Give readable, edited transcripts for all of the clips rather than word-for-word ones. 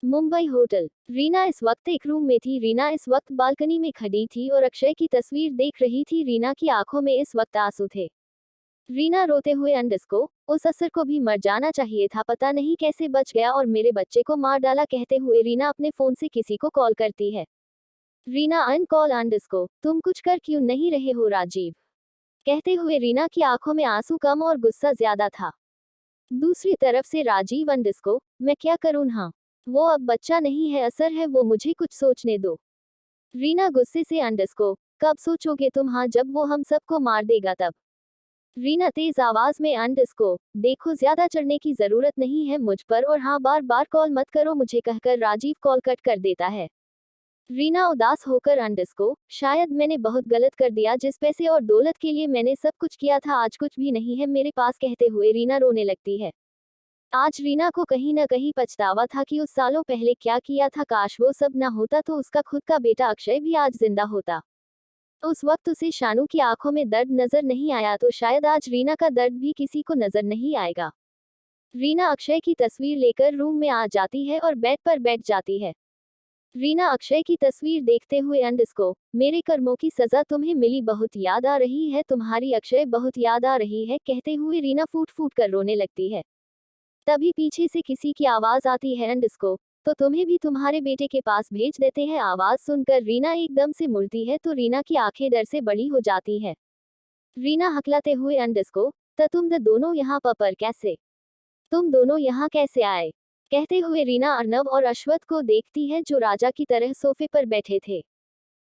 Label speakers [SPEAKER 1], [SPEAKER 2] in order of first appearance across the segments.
[SPEAKER 1] Mumbai hotel. Reena इस वक्त एक रूम में थी। रीना इस वक्त बालकनी में खड़ी थी और अक्षय की तस्वीर देख रही थी। रीना की आंखों में इस वक्त आंसू थे। रीना रोते हुए अंडरस्को, उस असर को भी मर जाना चाहिए था, पता नहीं कैसे बच गया और मेरे बच्चे को मार डाला, कहते हुए रीना अपने फोन से किसी को कॉल करती है। रीना अनकॉल अंडरस्को, तुम कुछ कर क्यों नहीं रहे हो राजीव, कहते हुए रीना की आंखों में आंसू कम और गुस्सा ज्यादा था। दूसरी तरफ से राजीव अंडरस्को, मैं क्या करूं, हाँ वो अब बच्चा नहीं है, असर है वो, मुझे कुछ सोचने दो। रीना गुस्से से अंडरस्को, कब सोचोगे तुम, हाँ जब वो हम सबको मार देगा तब। रीना तेज आवाज में अंडरस्को, देखो ज्यादा चढ़ने की जरूरत नहीं है मुझ पर, और हाँ बार बार कॉल मत करो मुझे, कहकर राजीव कॉल कट कर देता है। रीना उदास होकर अंडरस्को, शायद मैंने बहुत गलत कर दिया, जिस पैसे और दौलत के लिए मैंने सब कुछ किया था आज कुछ भी नहीं है मेरे पास, कहते हुए रीना रोने लगती है। आज रीना को कहीं न कहीं पछतावा था कि उस सालों पहले क्या किया था, काश वो सब ना होता तो उसका खुद का बेटा अक्षय भी आज जिंदा होता। उस वक्त उसे शानू की आंखों में दर्द नजर नहीं आया तो शायद आज रीना का दर्द भी किसी को नजर नहीं आएगा। रीना अक्षय की तस्वीर लेकर रूम में आ जाती है और बेड पर बैठ जाती है। रीना अक्षय की तस्वीर देखते हुए अंडरस्को, मेरे कर्मों की सजा तुम्हें मिली, बहुत याद आ रही है तुम्हारी अक्षय, बहुत याद आ रही है, कहते हुए रीना फूट फूट कर रोने लगती है। तभी पीछे से किसी की आवाज आती है, अंडरस्को, तो तुम्हें भी तुम्हारे बेटे के पास भेज देते हैं। आवाज सुनकर रीना एकदम से मुड़ती है तो रीना की आंखें डर से बड़ी हो जाती है। रीना हकलाते हुए अंडरस्को, तो तुम दोनों यहाँ पर कैसे, तुम दोनों यहाँ कैसे आए, कहते हुए रीना अर्नव और अश्वथ को देखती है जो राजा की तरह सोफे पर बैठे थे।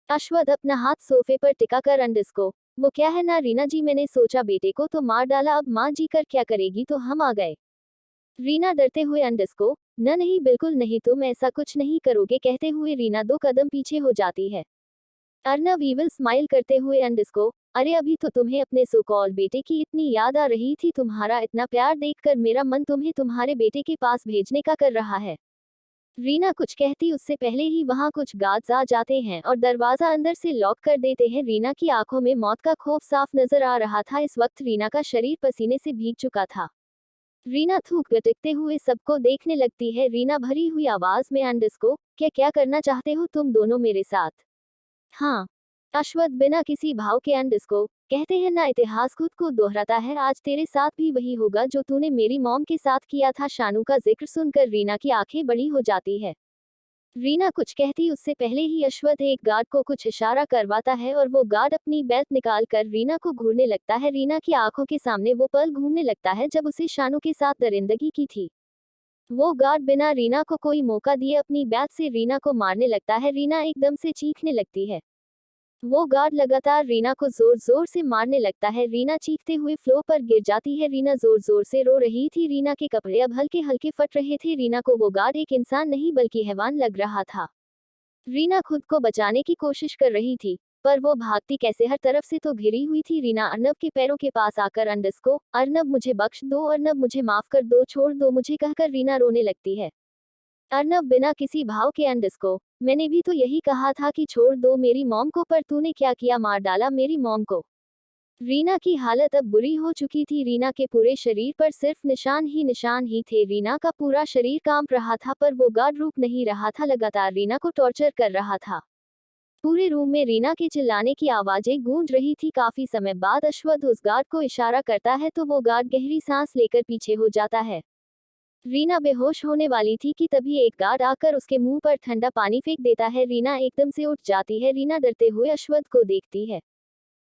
[SPEAKER 1] अश्वथ अपना हाथ सोफे पर टिकाकर अंडरस्को, वो क्या है ना रीना जी, मैंने सोचा बेटे को तो मार डाला, अब माँ जी कर क्या करेगी, तो हम आ गए। रीना डरते हुए अंडरस्को, न नहीं बिल्कुल नहीं, तुम ऐसा कुछ नहीं करोगे, कहते हुए रीना 2 कदम पीछे हो जाती है। अर्नव ईविल स्माइल करते हुए अंडरस्को, अरे अभी तो तुम्हें अपने सो कॉल बेटे की इतनी याद आ रही थी, तुम्हारा इतना प्यार देखकर मेरा मन तुम्हें तुम्हारे बेटे के पास भेजने का कर रहा है। रीना कुछ कहती उससे पहले ही वहां कुछ गार्ड्स आ जाते हैं और दरवाजा अंदर से लॉक कर देते हैं। रीना की आंखों में मौत का खौफ साफ नजर आ रहा था। इस वक्त रीना का शरीर पसीने से भीग चुका था। रीना थूक गटकते हुए सबको देखने लगती है। रीना भरी हुई आवाज में अंडरस्को, क्या क्या करना चाहते हो तुम दोनों मेरे साथ, हाँ। अश्वथ बिना किसी भाव के अंडरस्को, कहते हैं ना इतिहास खुद को दोहराता है, आज तेरे साथ भी वही होगा जो तूने मेरी मॉम के साथ किया था। शानू का जिक्र सुनकर रीना की आंखें बड़ी हो जाती है। रीना कुछ कहती उससे पहले ही अश्वथ एक गार्ड को कुछ इशारा करवाता है और वो गार्ड अपनी बेल्ट निकाल कर रीना को घूरने लगता है। रीना की आंखों के सामने वो पल घूमने लगता है जब उसे शानू के साथ दरिंदगी की थी। वो गार्ड बिना रीना को कोई मौका दिए अपनी बैट से रीना को मारने लगता है। रीना एकदम से चीखने लगती है। वो गार्ड लगातार रीना को जोर जोर से मारने लगता है। रीना चीखते हुए फ्लोर पर गिर जाती है। रीना जोर जोर से रो रही थी। रीना के कपड़े अब हल्के हल्के फट रहे थे। रीना को वो गार्ड एक इंसान नहीं बल्कि हैवान लग रहा था। रीना खुद को बचाने की कोशिश कर रही थी, पर वो भागती कैसे, हर तरफ से तो घिरी हुई थी। रीना अर्नव के पैरों के पास आकर अंडरस्को, अर्नव मुझे बख्श दो, अर्नव मुझे माफ कर दो, छोड़ दो मुझे, कहकर रीना रोने लगती है। अर्नव बिना किसी भाव के अंडरस्को, मैंने भी तो यही कहा था कि छोड़ दो मेरी मॉम को, पर तूने क्या किया, मार डाला मेरी मॉम को। रीना की हालत अब बुरी हो चुकी थी। रीना के पूरे शरीर पर सिर्फ निशान ही थे। रीना का पूरा शरीर कांप रहा था पर वो गार्ड रुक नहीं रहा था, लगातार रीना को टॉर्चर कर रहा था। पूरे रूम में रीना के चिल्लाने की आवाजें गूंज रही थी। काफी समय बाद अश्वथ उस गार्ड को इशारा करता है तो वो गार्ड गहरी सांस लेकर पीछे हो जाता है। रीना बेहोश होने वाली थी कि तभी एक गार्ड आकर उसके मुंह पर ठंडा पानी फेंक देता है। रीना एकदम से उठ जाती है। रीना डरते हुए अश्वथ को देखती है।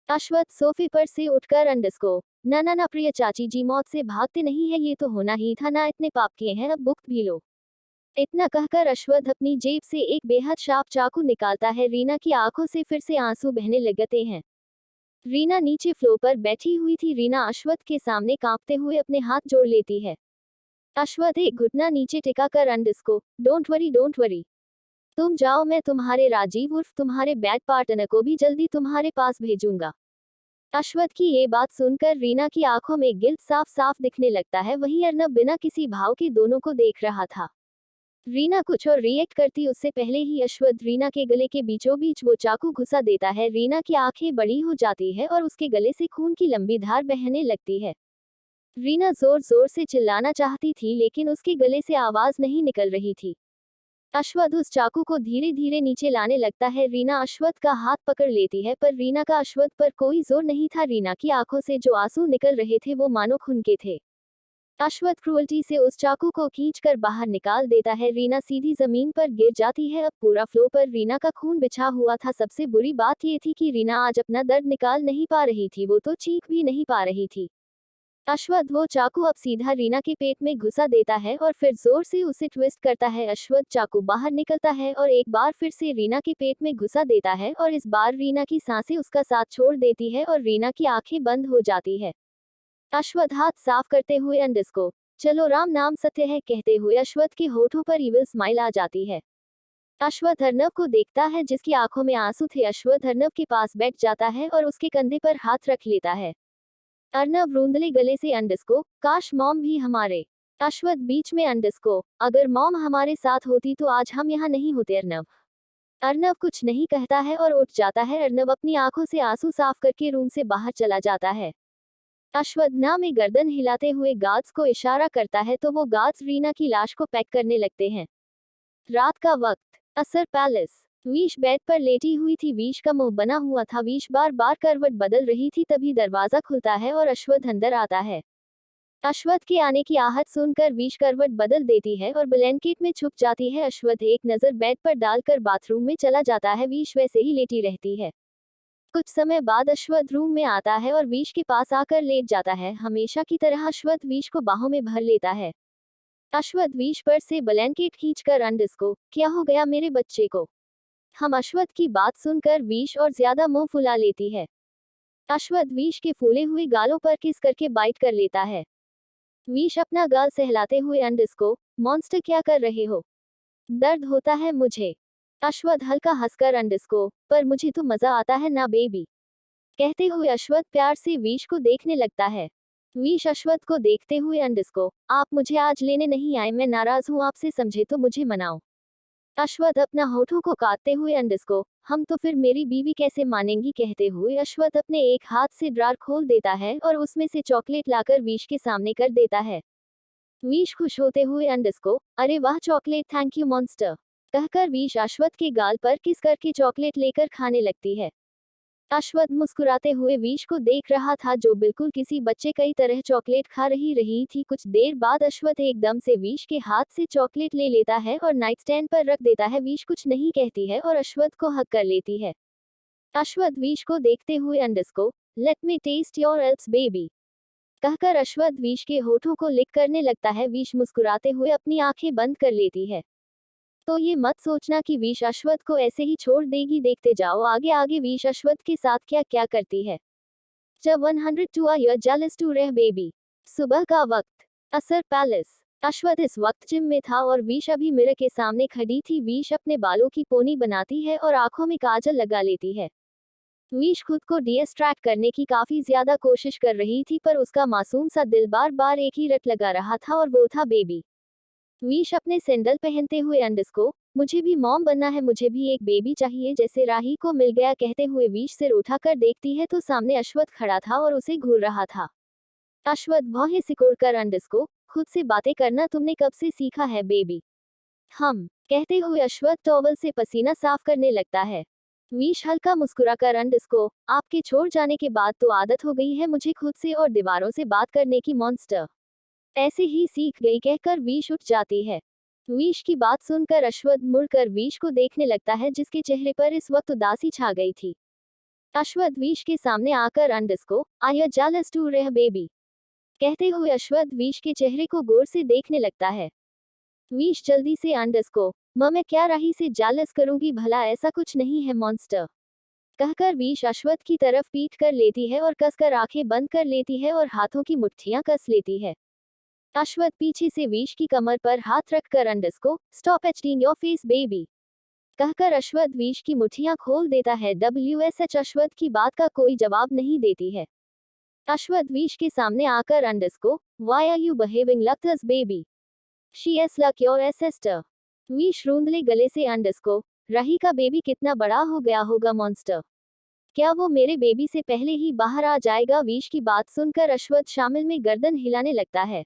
[SPEAKER 1] अश्वथ सोफे पर से उठकर अंडरस्को, ना ना ना प्रिय चाची जी, मौत से भागते नहीं है, ये तो होना ही था ना, इतने पाप किए हैं अब भुगत भी लो। इतना कहकर अश्वथ अपनी जेब से एक बेहद शार्प चाकू निकालता है। रीना की आंखों से फिर से आंसू बहने लगते हैं। रीना नीचे फ्लोर पर बैठी हुई थी। रीना अश्वथ के सामने कांपते हुए अपने हाथ जोड़ लेती है। अश्वथ एक घुटना नीचे टिकाकर अंडरस्को, डोंट वरी, तुम जाओ, मैं तुम्हारे राजीव उर्फ तुम्हारे बैड पार्टनर को भी जल्दी तुम्हारे पास भेजूंगा। अश्वथ की ये बात सुनकर रीना की आंखों में गिल्ट साफ साफ दिखने लगता है। वहीं अर्नब बिना किसी भाव के दोनों को देख रहा था। रीना कुछ और रिएक्ट करती उससे पहले ही अश्वथ रीना के गले के बीचों बीच वो चाकू घुसा देता है। रीना की आंखें बड़ी हो जाती है और उसके गले से खून की लंबी धार बहने लगती है। रीना जोर जोर से चिल्लाना चाहती थी लेकिन उसके गले से आवाज नहीं निकल रही थी। अश्वथ उस चाकू को धीरे धीरे नीचे लाने लगता है। रीना अश्वथ का हाथ पकड़ लेती है, पर रीना का अश्वथ पर कोई जोर नहीं था। रीना की आंखों से जो आंसू निकल रहे थे वो मानो खून के थे। अश्वथ क्रूअल्टी से उस चाकू को खींचकर बाहर निकाल देता है। रीना सीधी जमीन पर गिर जाती है। अब पूरा फ्लोर पर रीना का खून बिछा हुआ था। सबसे बुरी बात ये थी कि रीना आज अपना दर्द निकाल नहीं पा रही थी, वो तो चीख भी नहीं पा रही थी। अश्वथ वो चाकू अब सीधा रीना के पेट में घुसा देता है और फिर जोर से उसे ट्विस्ट करता है। अश्वथ चाकू बाहर निकलता है और एक बार फिर से रीना के पेट में घुसा देता है और इस बार रीना की सांसें उसका साथ छोड़ देती है और रीना की आंखें बंद हो जाती है। अश्वथ हाथ साफ करते हुए अंडस्को चलो राम नाम सत्य है कहते हुए अश्वथ के होठों पर इविल स्माइल आ जाती है। अश्वथ अर्नव को देखता है जिसकी आंखों में आंसू थे। अश्वथ अर्नव के पास बैठ जाता है और उसके कंधे पर हाथ रख लेता है। अर्नव रूंधले गले से अंडस्को काश मॉम भी हमारे। अश्वथ बीच में अंडस्को अगर मॉम हमारे साथ होती तो आज हम यहाँ नहीं होते। अर्नव अर्नव कुछ नहीं कहता है और उठ जाता है। अर्नव अपनी आंखों से आंसू साफ करके रूम से बाहर चला जाता है। अश्वथ ना में गर्दन हिलाते हुए गार्ड्स को इशारा करता है तो वो गार्ड्स रीना की लाश को पैक करने लगते हैं। रात का वक्त असर पैलेस। वीश बेड पर लेटी हुई थी। वीश का मुंह बना हुआ था। वीश बार बार करवट बदल रही थी। तभी दरवाजा खुलता है और अश्वथ अंदर आता है। अश्वथ के आने की आहट सुनकर वीश करवट बदल देती है और ब्लैंकेट में छुप जाती है। अश्वथ एक नजर बेड पर डालकर बाथरूम में चला जाता है। वीश वैसे ही लेटी रहती है। कुछ समय बाद अश्वथ रूम में आता है और वीश के पास आकर लेट जाता है। हमेशा की तरह अश्वथ वीश को बाहों में भर लेता है। अश्वथ वीश पर से ब्लैंकेट खींचकर अंडस्को क्या हो गया मेरे बच्चे को। हम अश्वथ की बात सुनकर वीश और ज्यादा मुंह फुला लेती है। अश्वथ वीश के फूले हुए गालों पर किस करके बाइट कर लेता है। वीश अपना गाल सहलाते हुए अंडस्को मॉन्स्टर क्या कर रहे हो, दर्द होता है मुझे। अश्वथ हल्का हंसकर अंडस्को पर मुझे तो मजा आता है ना बेबी, कहते हुए अश्वथ प्यार से वीश को देखने लगता है। वीश अश्वथ को देखते हुए अंडस्को आप मुझे आज लेने नहीं आए, मैं नाराज हूँ आपसे, समझे तो मुझे मनाओ। अश्वथ अपना होठों को काटते हुए अंडस्को हम तो फिर मेरी बीवी कैसे मानेंगी, कहते हुए अश्वथ अपने एक हाथ से ड्रार खोल देता है और उसमें से चॉकलेट लाकर वीश के सामने कर देता है। वीश खुश होते हुए अंडस्को अरे वाह चॉकलेट, थैंक यू मॉन्स्टर, कहकर वीश अश्वथ के गाल पर किस करके चॉकलेट लेकर खाने लगती है। अश्वथ मुस्कुराते हुए वीश को देख रहा था जो बिल्कुल किसी बच्चे कई तरह चॉकलेट खा रही थी। कुछ देर बाद अश्वथ एकदम से वीश के हाथ से चॉकलेट ले लेता है और नाइट स्टैंड पर रख देता है। वीश कुछ नहीं कहती है और अश्वथ को हक कर लेती है। अश्वथ वीश को देखते हुए underscore let me test your else baby, कहकर अश्वथ वीश के होठों को लिक करने लगता है। वीश मुस्कुराते हुए अपनी आंखें बंद कर लेती है। तो ये मत सोचना कि वीश अश्वथ को ऐसे ही छोड़ देगी, देखते जाओ आगे आगे वीश अश्वथ के साथ क्या क्या करती है। जब 102 आर जेलस टू रह बेबी। सुबह का वक्त असर पैलेस। अश्वथ इस वक्त जिम में था और वीश अभी मिरर के सामने खड़ी थी। वीश अपने बालों की पोनी बनाती है और आंखों में काजल लगा लेती है। वीश खुद को डिस्ट्रैक्ट करने की काफी ज्यादा कोशिश कर रही थी, पर उसका मासूम सा दिल बार बार एक ही रट लगा रहा था और वो था बेबी। वीश अपने सैंडल पहनते हुए अंडस्को मुझे भी मॉम बनना है, मुझे भी एक बेबी चाहिए जैसे राही को मिल गया, कहते हुए वीश सिर उठाकर देखती है तो सामने अश्वथ खड़ा था और उसे घूर रहा था। अश्वथ भौहें सिकोड़कर अंडस्को खुद से बातें करना तुमने कब से सीखा है बेबी, हम, कहते हुए अश्वथ टॉवल से पसीना साफ करने लगता है। वीश हल्का मुस्कुराकर अंडस्को आपके छोड़ जाने के बाद तो आदत हो गई है मुझे खुद से और दीवारों से बात करने की, मॉन्स्टर ऐसे ही सीख गई, कहकर वीश उठ जाती है। वीश की बात सुनकर अश्वथ मुड़कर वीश को देखने लगता है जिसके चेहरे पर इस वक्त उदासी छा गई थी। अश्वथ वीश के सामने आकर अंडस्को आई जेलस टू रह बेबी, कहते हुए अश्वथ वीश के चेहरे को गौर से देखने लगता है। वीश जल्दी से अंडस्को मैं क्या राही से जेलस करूंगी, भला ऐसा कुछ नहीं है मॉन्स्टर, कहकर वीश अश्वथ की तरफ पीट कर लेती है और कसकर आंखें बंद कर लेती है और हाथों की मुट्ठियां कस लेती है। अश्वथ पीछे से वीश की कमर पर हाथ रखकर अंडस्को stop hiding your face baby, कहकर अश्वथ वीश की मुट्ठियां खोल देता है। WSH अश्वथ की बात का कोई जवाब नहीं देती है। अश्वथ वीश के सामने आकर अंडस्को why are you behaving like this baby, she is like your sister. Vish रूंधले गले से अंडस्को राही का बेबी कितना बड़ा हो गया होगा मॉन्स्टर, क्या वो मेरे बेबी से पहले ही बाहर आ जाएगा। वीश की बात सुनकर अश्वथ शामिल में गर्दन हिलाने लगता है।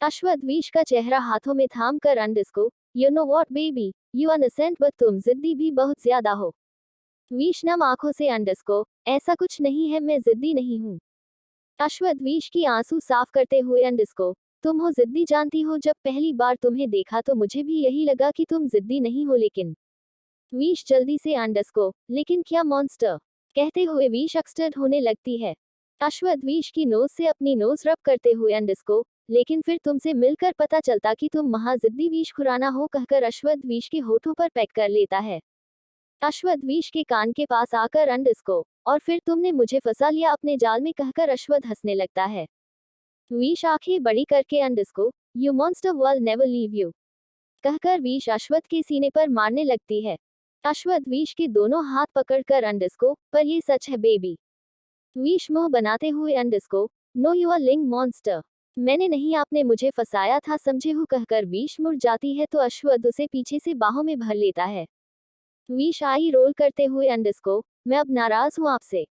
[SPEAKER 1] अश्वथ वीश का चेहरा हाथों में थाम कर अंडस्को you know what baby, you unsent but तुम जिद्दी भी बहुत ज्यादा हो। वीश नम आंखों से अंडरस्कोर, ऐसा कुछ नहीं है, मैं जिद्दी नहीं हूँ। अश्वथ वीश की आंसू साफ करते हुए अंडरस्कोर, तुम हो जिद्दी, जानती हो जब पहली बार तुम्हें देखा तो मुझे भी यही लगा कि तुम जिद्दी नहीं हो, लेकिन वीश जल्दी से अंडरस्कोर, लेकिन क्या मॉन्स्टर, कहते हुए वीश एक्सटर्ड होने लगती है। अश्वथ वीश की नोज से अपनी नोज रब करते हुए अंडरस्कोर, लेकिन फिर तुमसे मिलकर पता चलता कि तुम महाजिद्दी वीश खुराना हो, कहकर अश्वथ वीश के होठों पर पैक कर लेता है। अश्वथ वीश के कान के पास आकर अंडरस्कोर, और फिर तुमने मुझे फंसा लिया अपने जाल में, कहकर अश्वथ हंसने लगता है। वीश आंखें बड़ी करके underscore, you monster will never leave you, कहकर वीश अश्वथ के सीने पर मारने लगती है। अश्वथ वीश के दोनों हाथ पकड़कर अंडरस्कोर, पर ये सच है बेबी। वीश मुंह बनाते हुए अंडरस्कोर, नो यू आर लिंग मॉन्स्टर, मैंने नहीं, आपने मुझे फंसाया था, समझे हो, कहकर वीश मुड़ जाती है तो अश्वथ उसे पीछे से बाहों में भर लेता है। वीश आई रोल करते हुए अंडरस्कोर, मैं अब नाराज हूँ आपसे।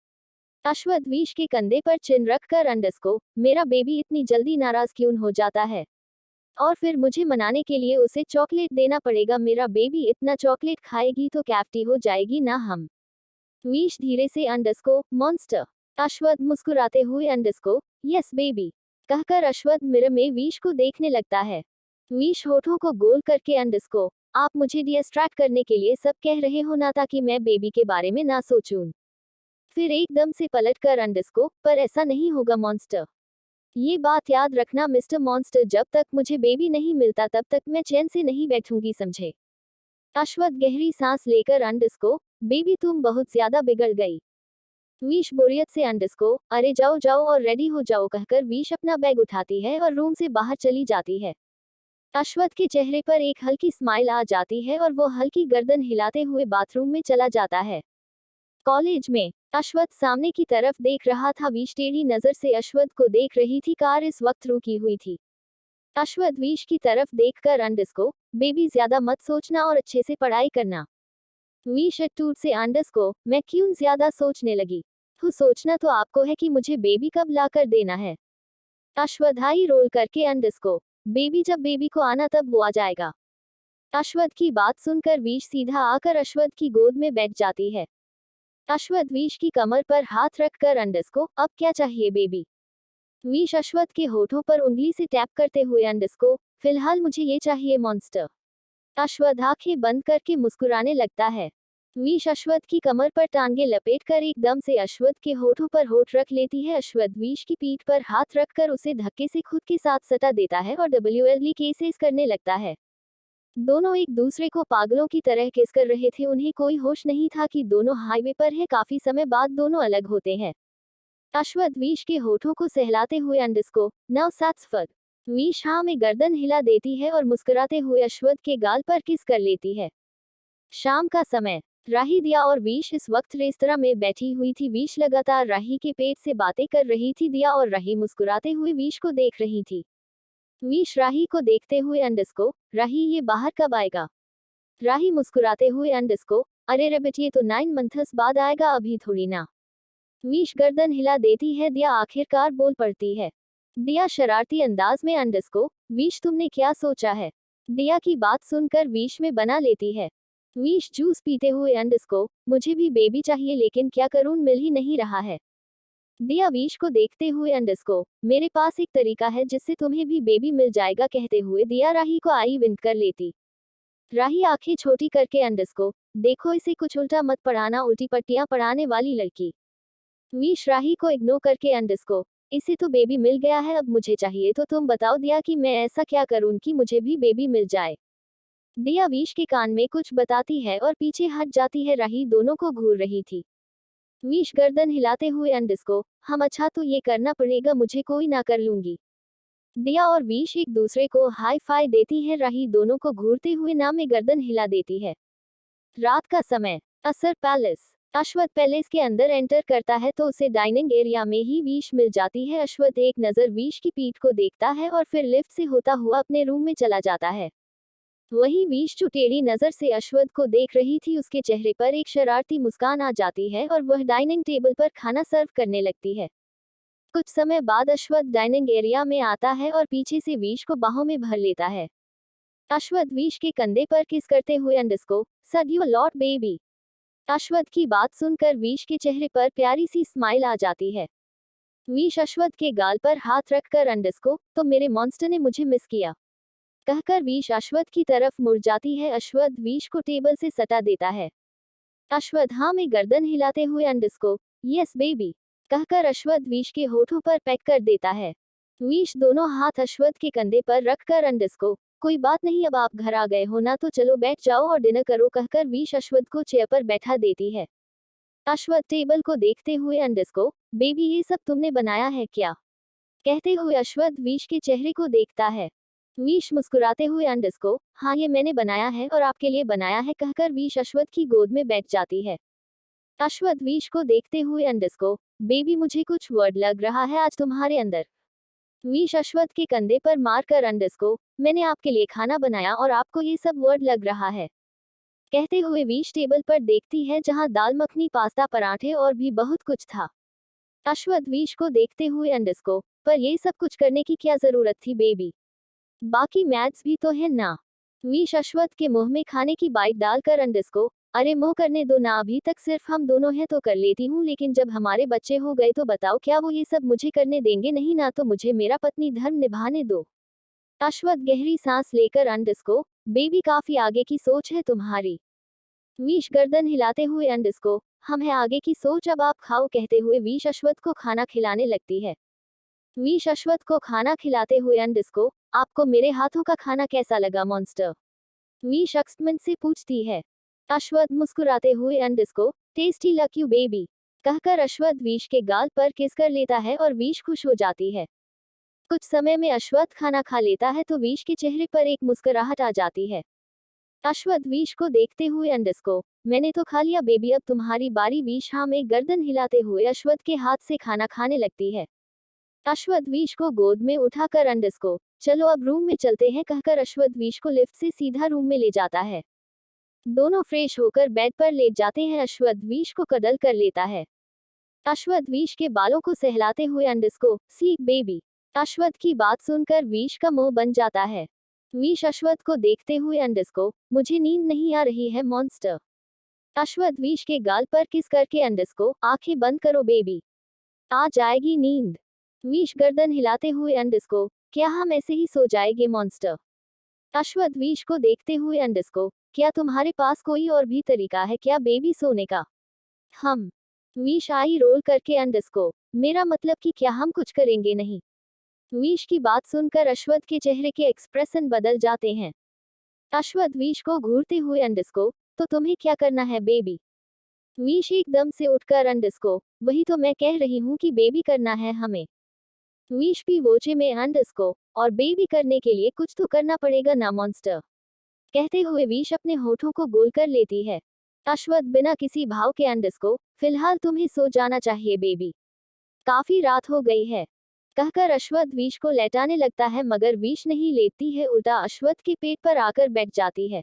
[SPEAKER 1] अश्वथ वीश के कंधे पर चिन रखकर अंडरस्कोर, मेरा बेबी इतनी जल्दी नाराज क्यों हो जाता है, और फिर मुझे मनाने के लिए उसे चॉकलेट देना पड़ेगा, मेरा बेबी इतना चॉकलेट खाएगी तो कैविटी हो जाएगी ना हम। वीश धीरे से अंडरस्कोर, मॉन्स्टर। अश्वथ मुस्कुराते हुए अंडरस्कोर, यस बेबी, कहकर अश्वथ मिरर में वीश को देखने लगता है। वीश होठों को गोल करके अंडरस्कोर, आप मुझे डिस्ट्रैक्ट करने के लिए सब कह रहे हो ना, ताकि मैं बेबी के बारे में ना सोचूं। फिर एकदम से पलट कर अंडरस्कोर, पर ऐसा नहीं होगा मॉन्स्टर, ये बात याद रखना मिस्टर मॉन्स्टर, जब तक मुझे बेबी नहीं मिलता तब तक मैं चैन से नहीं बैठूंगी, समझे। अश्वथ गहरी सांस लेकर अंडरस्कोर, बेबी तुम बहुत ज्यादा बिगड़ गई। वीश बोरियत से अंडरस्कोर, अरे जाओ जाओ और रेडी हो जाओ, कहकर वीश अपना बैग उठाती है और रूम से बाहर चली जाती है। अश्वथ के चेहरे पर एक हल्की स्माइल आ जाती है और वो हल्की गर्दन हिलाते हुए बाथरूम में चला जाता है। कॉलेज में अश्वथ सामने की तरफ देख रहा था, वीश टेढ़ी नजर से अश्वथ को देख रही थी, कार इस वक्त रुकी हुई थी। अश्वथ वीश की तरफ देखकर अंडरस्कोर, बेबी ज्यादा मत सोचना और अच्छे से पढ़ाई करना। वीश एटीट्यूड से अंडरस्कोर, मैं क्यों ज्यादा सोचने लगी हूँ, सोचना तो आपको है कि मुझे बेबी कब लाकर देना है। अश्वथ आई रोल करके अंडरस्कोर, बेबी जब बेबी को आना तब वो आ जाएगा। अश्वथ की बात सुनकर वीश सीधा आकर अश्वथ की गोद में बैठ जाती है। अश्वथ वीश की कमर पर हाथ रखकर अंडरस्कोर, अब क्या चाहिए बेबी। वीश अश्वथ के होठों पर उंगली से टैप करते हुए अंडरस्कोर, फिलहाल मुझे ये चाहिए मॉन्स्टर। अश्वथ आंखें बंद करके मुस्कुराने लगता है। वीश अश्वथ की कमर पर टांगे लपेटकर एकदम से अश्वथ के होठों पर होठ रख लेती है। अश्वथ वीश की पीठ पर हाथ रखकर उसे धक्के से खुद के साथ सटा देता है और डब्ल्यूएलई केसेस करने लगता है। दोनों एक दूसरे को पागलों की तरह किस कर रहे थे, उन्हें कोई होश नहीं था कि दोनों हाईवे पर हैं, काफी समय बाद दोनों अलग होते हैं। अश्वथ वीश के होठों को सहलाते हुए अंडरस्कोर, नाउ सैट्सफर्ड। वीश हाँ में गर्दन हिला देती है और मुस्कुराते हुए अश्वथ के गाल पर किस कर लेती है। शाम का समय, राही, दिया और वीश इस वक्त रेस्तरां में बैठी हुई थी। वीश लगातार राही के पेट से बातें कर रही थी। दिया और राही मुस्कुराते हुए वीश को देख रही थी। वीश राही को देखते हुए अंडरस्कोर, राही ये बाहर कब आएगा। राही मुस्कुराते हुए अंडरस्कोर, अरे रबिट ये तो 9 मंथ्स बाद आएगा, अभी थोड़ी ना। वीश गर्दन हिला देती है। दिया आखिरकार बोल पड़ती है। दिया शरारती अंदाज में अंडरस्कोर, वीश तुमने क्या सोचा है। दिया की बात सुनकर वीश में बना लेती है। वीश जूस पीते हुए अंडरस्कोर, मुझे भी बेबी चाहिए, लेकिन क्या करूं, मिल ही नहीं रहा है। दिया वीश को देखते हुए अंडरस्कोर, मेरे पास एक तरीका है जिससे तुम्हें भी बेबी मिल जाएगा, कहते हुए दिया राही को आई विंक कर लेती। राही आंखें छोटी करके अंडरस्कोर, देखो इसे कुछ उल्टा मत पढ़ाना, उल्टी पट्टियां पढ़ाने वाली लड़की। वीश राही को इग्नोर करके अंडरस्कोर, इसे तो बेबी मिल गया है, अब मुझे चाहिए तो तुम बताओ दिया कि मैं ऐसा क्या करूं कि मुझे भी बेबी मिल जाए। दिया वीश के कान में कुछ बताती है और पीछे हट जाती है। राही दोनों को घूर रही थी। वीश गर्दन हिलाते हुए अंडरस्कोर, हम अच्छा तो ये करना पड़ेगा, मुझे कोई ना कर लूंगी। दिया और वीश एक दूसरे को हाई फाई देती है। राही दोनों को घूरते हुए ना में गर्दन हिला देती है। रात का समय, असर पैलेस। अश्वथ पैलेस के अंदर एंटर करता है तो उसे डाइनिंग एरिया में ही वीश मिल जाती है। अश्वथ एक नज़र वीश की पीठ को देखता है और फिर लिफ्ट से होता हुआ अपने रूम में चला जाता है। वहीं वीश जो टेढ़ी नजर से अश्वथ को देख रही थी, उसके चेहरे पर एक शरारती मुस्कान आ जाती है और वह डाइनिंग टेबल पर खाना सर्व करने लगती है। कुछ समय बाद अश्वथ डाइनिंग एरिया में आता है और पीछे से वीश को बाहों में भर लेता है। अश्वथ विश के कंधे पर किस करते हुए अंडरस्को सग यू लॉट बेबी। अश्वथ की बात सुनकर विश के चेहरे पर प्यारी सी स्माइल आ जाती है। विश अश्वथ के गाल पर हाथ रखकर अंडरस्को तो मेरे मॉन्स्टर ने मुझे मिस किया कहकर विश अश्वथ की तरफ मुड़ जाती है। अश्वथ विश को टेबल से सटा देता है। अश्वथ हाँ में गर्दन हिलाते हुए अंडरस्को यस बेबी कहकर अश्वथ विश के होठों पर पैक कर देता है। विश दोनों हाथ अश्वथ के कंधे पर रखकर अंडरस्को कोई बात नहीं, अब आप घर आ गए हो ना, तो चलो बैठ जाओ और डिनर करो कहकर विश अश्वथ को चेयर पर बैठा देती है। अश्वथ टेबल को देखते हुए अंडरस्को बेबी ये सब तुमने बनाया है क्या कहते हुए अश्वथ विश के चेहरे को देखता है। विश मुस्कुराते हुए अंडरस्को हाँ ये मैंने बनाया है और आपके लिए बनाया है कहकर विश अश्वथ की गोद में बैठ जाती है। अश्वथ विश को देखते हुए अंडरस्को बेबी मुझे कुछ वर्ड लग रहा है आज तुम्हारे अंदर। विश अश्वथ के कंधे पर मार कर अंडरस्को मैंने आपके लिए खाना बनाया और आपको ये सब वर्ड लग रहा है कहते हुए विश टेबल पर देखती है जहां दाल मखनी पास्ता पराठे और भी बहुत कुछ था। अश्वथ विश को देखते हुए अंडरस्को पर ये सब कुछ करने की क्या जरूरत थी बेबी, बाकी मैथ्स भी तो है ना। विश अश्वथ के मुंह में खाने की बाइट डालकर अंडरस्को अरे मुंह करने दो ना, अभी तक सिर्फ हम दोनों हैं तो कर लेती हूँ, लेकिन जब हमारे बच्चे हो गए तो बताओ क्या वो ये सब मुझे करने देंगे नहीं ना, तो मुझे मेरा पत्नी धर्म निभाने दो। अश्वथ गहरी सांस लेकर अंडरस्को बेबी काफी आगे की सोच है तुम्हारी। विश गर्दन हिलाते हुए अंडरस्को हम है आगे की सोच, अब आप खाओ कहते हुए विश अश्वथ को खाना खिलाने लगती है। विश अश्वथ को खाना खिलाते हुए अंडरस्को आपको मेरे हाथों का खाना कैसा लगा मॉन्स्टर, विश एक्साइटमेंट से पूछती है। अश्वथ मुस्कुराते हुए अंडरस्को टेस्टी लक यू बेबी कहकर अश्वथ विश के गाल पर किस कर लेता है और विश खुश हो जाती है। कुछ समय में अश्वथ खाना खा लेता है तो विश के चेहरे पर एक मुस्कुराहट आ जाती है। अश्वथ विश को देखते हुए अंडरस्को मैंने तो खा लिया बेबी अब तुम्हारी बारी। विश हाँ में गर्दन हिलाते हुए अश्वथ के हाथ से खाना खाने लगती है। अश्वथ विश को गोद में उठाकर अंडरस्को चलो अब रूम में चलते हैं कहकर अश्वथ विश को लिफ्ट से सीधा रूम में ले जाता है। दोनों फ्रेश होकर बेड पर लेट जाते हैं। अश्वथ विश को कडल कर लेता है। अश्वथ विश के बालों को सहलाते हुए अंडरस्को स्लीप बेबी। अश्वथ की बात सुनकर विश का मुंह बन जाता है। विश अश्वथ को देखते हुए अंडरस्को मुझे नींद नहीं आ रही है मॉन्स्टर। अश्वथ विश के गाल पर किस करके अंडरस्को आंखें बंद करो बेबी, आ जाएगी नींद। विश गर्दन हिलाते हुए अंडरस्को क्या हम ऐसे ही सो जाएंगे मॉन्स्टर। अश्वथ विश को देखते हुए अंडरस्को क्या तुम्हारे पास कोई और भी तरीका है क्या बेबी सोने का। हम विश आई रोल करके अंडरस्को मेरा मतलब कि क्या हम कुछ करेंगे नहीं। विश की बात सुनकर अश्वथ के चेहरे के एक्सप्रेशन बदल जाते हैं। अश्वथ विश को घूरते हुए अंडरस्को तो तुम्हें क्या करना है बेबी। विश एकदम से उठकर अंडरस्को वही तो मैं कह रही हूँ कि बेबी करना है हमें। विश भी वोचे में अंडरस्को और बेबी करने के लिए कुछ तो करना पड़ेगा ना मॉन्स्टर कहते हुए विश अपने होठों को गोल कर लेती है। अश्वथ बिना किसी भाव के अंडरस्को फिलहाल तुम्हें सो जाना चाहिए बेबी, काफी रात हो गई है कहकर अश्वथ विश को लेटाने लगता है, मगर विश नहीं लेटती है, उल्टा अश्वथ के पेट पर आकर बैठ जाती है।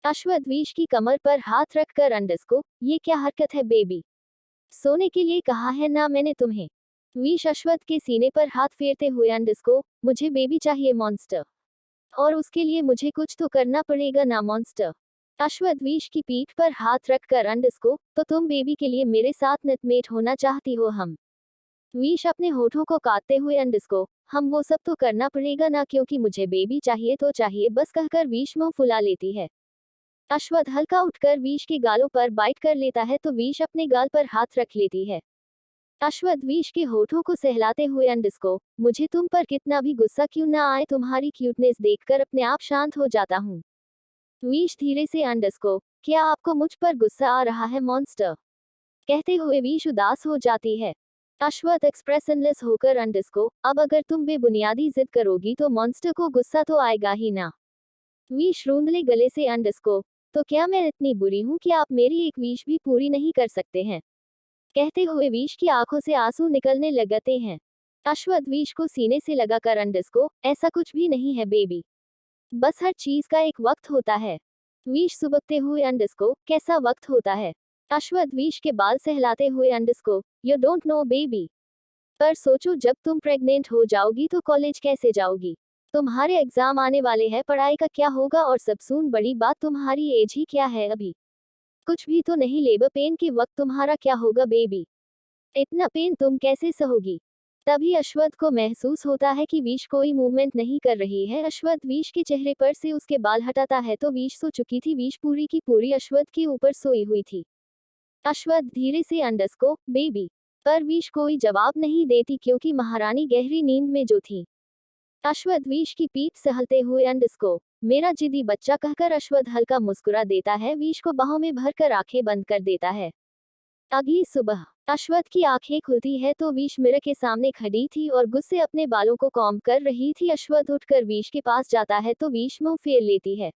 [SPEAKER 1] अश्वथ विश की कमर पर हाथ रखकर अंडरस्को ये क्या हरकत है बेबी, सोने के लिए कहा है ना मैंने तुम्हें। विश अश्वथ के सीने पर हाथ फेरते हुए अंडरस्को मुझे बेबी चाहिए मॉन्स्टर, और उसके लिए मुझे कुछ तो करना पड़ेगा ना मॉन्स्टर। अश्वथ विश की पीठ पर हाथ रखकर अंडरस्को तो तुम बेबी के लिए मेरे साथ नेटमेट होना चाहती हो। हम विश अपने होठों को काटते हुए अंडरस्को हम वो सब तो करना पड़ेगा ना, क्योंकि मुझे बेबी चाहिए तो चाहिए बस कहकर विश मुंह फुला लेती है। अश्वथ हल्का उठकर विश के गालों पर बाइट कर लेता है तो विश अपने गाल पर हाथ रख लेती है। अश्वथ विश के होठों को सहलाते हुए अंडरस्को मुझे तुम पर कितना भी गुस्सा क्यों ना आए, तुम्हारी क्यूटनेस देखकर अपने आप शांत हो जाता हूँ। विश धीरे से अंडरस्को क्या आपको मुझ पर गुस्सा आ रहा है मॉन्स्टर कहते हुए विश उदास हो जाती है। अश्वथ एक्सप्रेशनलेस होकर अंडरस्को अब अगर तुम बेबुनियादी जिद करोगी तो मॉन्स्टर को गुस्सा तो आएगा ही ना। विश रूंधले गले से अंडरस्को तो क्या मैं इतनी बुरी हूँ कि आप मेरी एक विश भी पूरी नहीं कर सकते हैं कहते हुए विश की आंखों से आंसू निकलने लगते हैं। अश्वथ विश को सीने से लगाकर अंडरस्को ऐसा कुछ भी नहीं है बेबी, बस हर चीज का एक वक्त होता है। विश सुबकते हुए अंडरस्को कैसा वक्त होता है। अश्वथ विश के बाल सहलाते हुए अंडरस्को यू डोंट नो बेबी, पर सोचो जब तुम प्रेग्नेंट हो जाओगी तो कॉलेज कैसे जाओगी, तुम्हारे एग्जाम आने वाले हैं, पढ़ाई का क्या होगा, और सब सुन बड़ी बात, तुम्हारी एज ही क्या है अभी, कुछ भी तो नहीं, लेबर पेन के वक्त तुम्हारा क्या होगा बेबी, इतना पेन तुम कैसे सहोगी। तभी अश्वत्थ को महसूस होता है कि विश कोई मूवमेंट नहीं कर रही है। अश्वत्थ विश के चेहरे पर से उसके बाल हटाता है तो विश सो चुकी थी। विश पूरी की पूरी अश्वत्थ के ऊपर सोई हुई थी। अश्वत्थ धीरे से अंडस्को बेबी, पर विश कोई जवाब नहीं देती क्योंकि महारानी गहरी नींद में जो थी। अश्वत्थ विश की पीठ सहलते हुए अंडस्को मेरा जिद्दी बच्चा कहकर अश्वत्थ हल्का मुस्कुरा देता है। विश को बाहों में भरकर आंखें बंद कर देता है। अगली सुबह अश्वत्थ की आंखें खुलती है तो विश मिरर के सामने खड़ी थी और गुस्से अपने बालों को कॉम्ब कर रही थी। अश्वत्थ उठकर विश के पास जाता है तो विश मुंह फेर लेती है।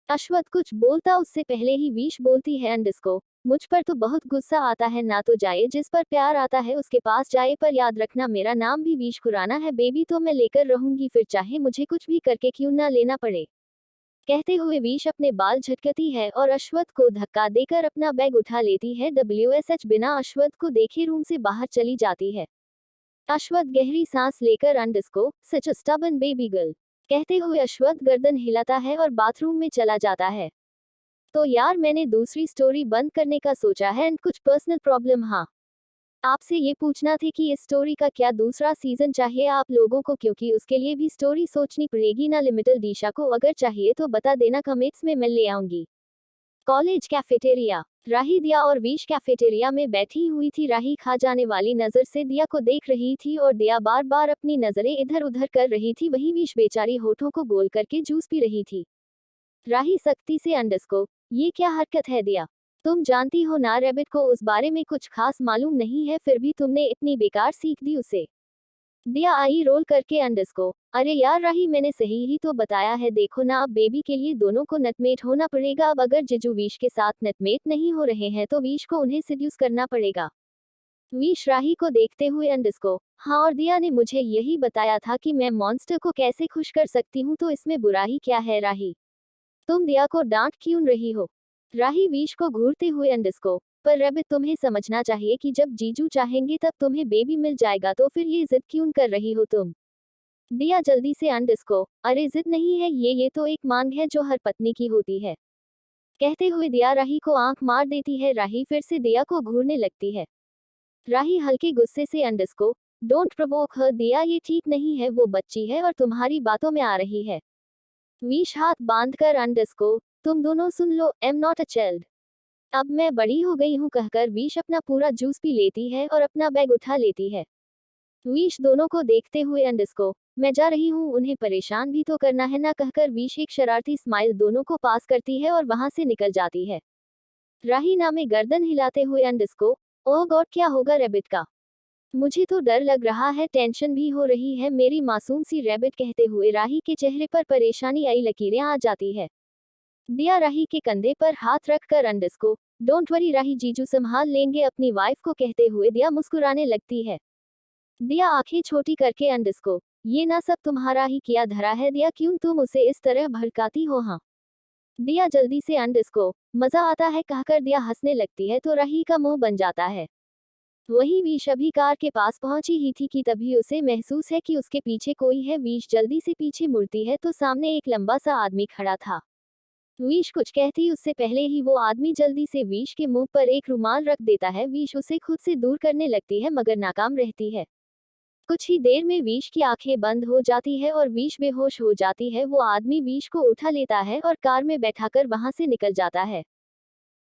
[SPEAKER 1] अश्वत्थ कुछ बोलता उससे पहले ही विश बोलती है अंडस्को मुझ पर तो बहुत गुस्सा आता है, ना तो जाए जिस पर प्यार आता है उसके पास जाए, पर याद रखना मेरा नाम भी विश खुराना है बेबी, तो मैं लेकर रहूंगी फिर चाहे मुझे कुछ भी करके क्यों ना लेना पड़े। कहते हुए विश अपने बाल झटकती है और अश्वत्थ को धक्का देकर अपना बैग उठा लेती है। WSH बिना अश्वत्थ को देखे रूम से बाहर चली जाती है। अश्वत्थ गहरी सांस लेकर अंडस्को सच अ स्टबर्न बेबी गर्ल कहते हुए अश्वत्थ गर्दन हिलाता है और बाथरूम में चला जाता है। तो यार मैंने दूसरी स्टोरी बंद करने का सोचा है एंड कुछ पर्सनल प्रॉब्लम। हाँ, आपसे ये पूछना थी कि इस स्टोरी का क्या दूसरा सीजन चाहिए आप लोगों को, क्योंकि उसके लिए भी स्टोरी सोचनी पड़ेगी ना। लिमिटेड दिशा को अगर चाहिए तो बता देना कमेंट्स में, मैं ले आऊंगी। कॉलेज कैफेटेरिया राही दिया और विश कैफेटेरिया में बैठी हुई थी। राही खा जाने वाली नजर से दिया को देख रही थी और दिया बार बार अपनी नजरें इधर उधर कर रही थी। वहीं विश बेचारी होठों को गोल करके जूस पी रही थी। राही सख्ती से अंडस्को ये क्या हरकत है दिया, तुम जानती हो ना रैबिट को उस बारे में कुछ खास मालूम नहीं है, फिर भी तुमने इतनी बेकार सीख दी उसे। दिया आई रोल करके अंडस्को अरे यार राही मैंने सही ही तो बताया है, देखो ना अब बेबी के लिए दोनों को नटमेट होना पड़ेगा। अब अगर जिजू विश के साथ नटमेट नहीं हो रहे हैं तो विश को उन्हें सिड्यूस करना पड़ेगा। विश राही को देखते हुए अंडस्को हाँ, और दिया ने मुझे यही बताया था कि मैं मॉन्स्टर को कैसे खुश कर सकती हूँ, तो इसमें बुराई क्या है राही, तुम दिया को डांट क्यों रही हो। राही विश को घूरते हुए अंडस्को पर रैबिट तुम्हें समझना चाहिए कि जब जीजू चाहेंगे तब तुम्हें बेबी मिल जाएगा, तो फिर ये जिद क्यों कर रही हो तुम। दिया जल्दी से अंडस्को अरे जिद नहीं है ये तो एक मांग है जो हर पत्नी की होती है। कहते हुए दिया राही को आंख मार देती है। राही फिर से दिया को घूरने लगती है। राही हल्के गुस्से से अंडस्को डोंट प्रोवोक हर दिया, ये ठीक नहीं है, वो बच्ची है और तुम्हारी बातों में आ रही है। विश हाथ बांधकर अंडस्को तुम दोनों सुन लो, एम नॉट अ चाइल्ड, अब मैं बड़ी हो गई हूँ कहकर विश अपना पूरा जूस पी लेती है और अपना बैग उठा लेती है। विश दोनों को देखते हुए अंडस्को मैं जा रही हूँ, उन्हें परेशान भी तो करना है ना कहकर विश एक शरारती स्माइल दोनों को पास करती है और वहां से निकल जाती है। राही नामे गर्दन हिलाते हुए अंडस्को ओह गॉड क्या होगा रैबिट का, मुझे तो डर लग रहा है, टेंशन भी हो रही है मेरी मासूम सी रैबिट। कहते हुए राही के चेहरे पर परेशानी आई लकीरें आ जाती है। दिया राही के कंधे पर हाथ रखकर अंडस्को डोंट वरी राही, जीजू संभाल लेंगे अपनी वाइफ को कहते हुए दिया मुस्कुराने लगती है। दिया आंखें छोटी करके अंडस्को ये ना सब तुम्हारा ही किया धरा है दिया, क्यों तुम उसे इस तरह भड़काती हो। हाँ, दिया जल्दी से अंडस्को मजा आता है कहकर दिया हंसने लगती है तो राही का मुंह बन जाता है। वहीं विश अभी कार के पास पहुंची ही थी कि तभी उसे महसूस है कि उसके पीछे कोई है। विश जल्दी से पीछे मुड़ती है तो सामने एक लंबा सा आदमी खड़ा था। विश कुछ कहती उससे पहले ही वो आदमी जल्दी से विश के मुंह पर एक रुमाल रख देता है। विश उसे खुद से दूर करने लगती है मगर नाकाम रहती है। कुछ ही देर में विश की आंखें बंद हो जाती है और विश बेहोश हो जाती है। वो आदमी विश को उठा लेता है और कार में बैठाकर वहां से निकल जाता है।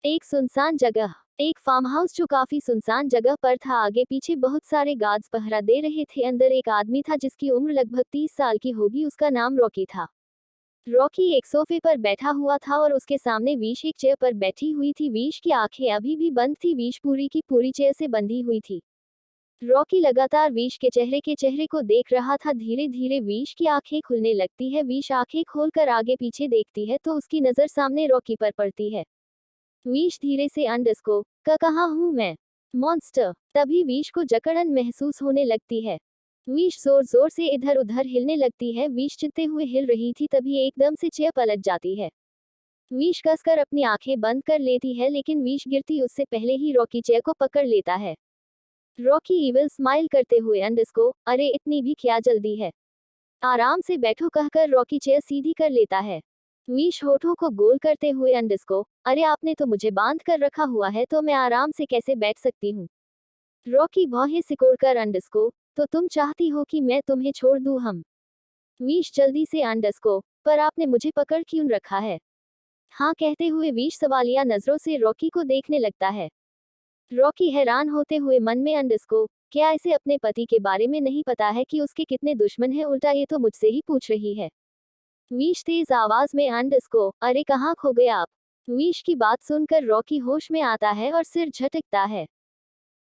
[SPEAKER 1] एक सुनसान जगह, एक फार्म हाउस जो काफी सुनसान जगह पर था। आगे पीछे बहुत सारे गार्ड्स पहरा दे रहे थे। अंदर एक आदमी था जिसकी उम्र लगभग 30 साल की होगी। उसका नाम रॉकी था। रॉकी एक सोफे पर बैठा हुआ था और उसके सामने विश एक चेयर पर बैठी हुई थी। विश की आंखें अभी भी बंद थी। विश पूरी की पूरी चेयर से बंधी हुई थी। रॉकी लगातार विश के चेहरे को देख रहा था। धीरे धीरे विश की आंखें खुलने लगती है। विश आंखें खोलकर आगे पीछे देखती है तो उसकी नजर सामने रॉकी पर पड़ती है। विश धीरे से अंडस्को कहाँ हूँ मैं मॉन्स्टर, तभी विश को जकड़न महसूस होने लगती है। विश जोर जोर से इधर उधर हिलने लगती है। विश चित्ते हुए हिल रही थी तभी एकदम से चेयर पलट जाती है। विश कसकर अपनी आंखें बंद कर लेती है लेकिन विश गिरती उससे पहले ही रॉकी चेयर को पकड़ लेता है। रॉकी इविल स्माइल करते हुए अंडस्को अरे इतनी भी क्या जल्दी है, आराम से बैठो कहकर रॉकी चेयर सीधी कर लेता है। वीश होठों को गोल करते हुए अंडस्को, अरे आपने तो मुझे बांध कर रखा हुआ है तो मैं आराम से कैसे बैठ सकती हूँ। रॉकी भौहें सिकोड़कर अंडस्को, तो तुम चाहती हो कि मैं तुम्हें छोड़ दूँ हम। वीश जल्दी से अंडस्को, पर आपने मुझे पकड़ क्यों रखा है। हाँ कहते हुए वीश सवालिया नजरों से रॉकी को देखने लगता है। रॉकी हैरान होते हुए मन में अंडस्को, क्या इसे अपने पति के बारे में नहीं पता है कि उसके कितने दुश्मन हैं, उल्टा ये तो मुझसे ही पूछ रही है। वीश तेज आवाज में अंडस्को, अरे कहाँ खो गए आप। वीश की बात सुनकर रॉकी होश में आता है और सिर झटकता है।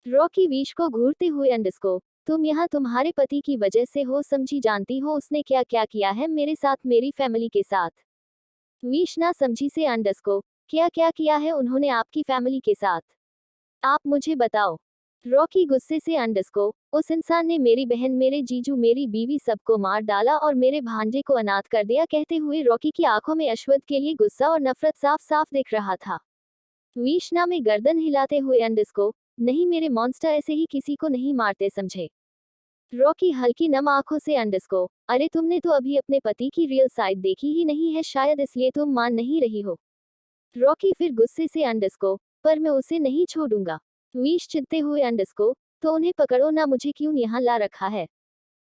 [SPEAKER 1] रॉकी वीश को घूरते हुए अंडस्को, तुम यहाँ तुम्हारे पति की वजह से हो, समझी जानती हो उसने क्या क्या किया है मेरे साथ, मेरी फैमिली के साथ। वीश ना समझी से अंडस्को, क्या क्या किया है उन्होंने आपकी फैमिली के साथ, आप मुझे बताओ। रॉकी गुस्से से अंडस्को, उस इंसान ने मेरी बहन, मेरे जीजू, मेरी बीवी सबको मार डाला और मेरे भांजे को अनाथ कर दिया। कहते हुए रॉकी की आंखों में अश्वथ के लिए गुस्सा और नफरत साफ साफ दिख रहा था। वीशना में गर्दन हिलाते हुए अंडस्को, नहीं मेरे मॉन्स्टर ऐसे ही किसी को नहीं मारते समझे। रॉकी हल्की नम आंखों से अंडस्को, अरे तुमने तो अभी अपने पति की रियल साइड देखी ही नहीं है, शायद इसलिए तुम मान नहीं रही हो। रॉकी फिर गुस्से से अंडस्को, पर मैं उसे नहीं छोड़ूंगा। वीश चिढ़ते हुए अंडस्को, तो उन्हें पकड़ो ना, मुझे क्यों यहाँ ला रखा है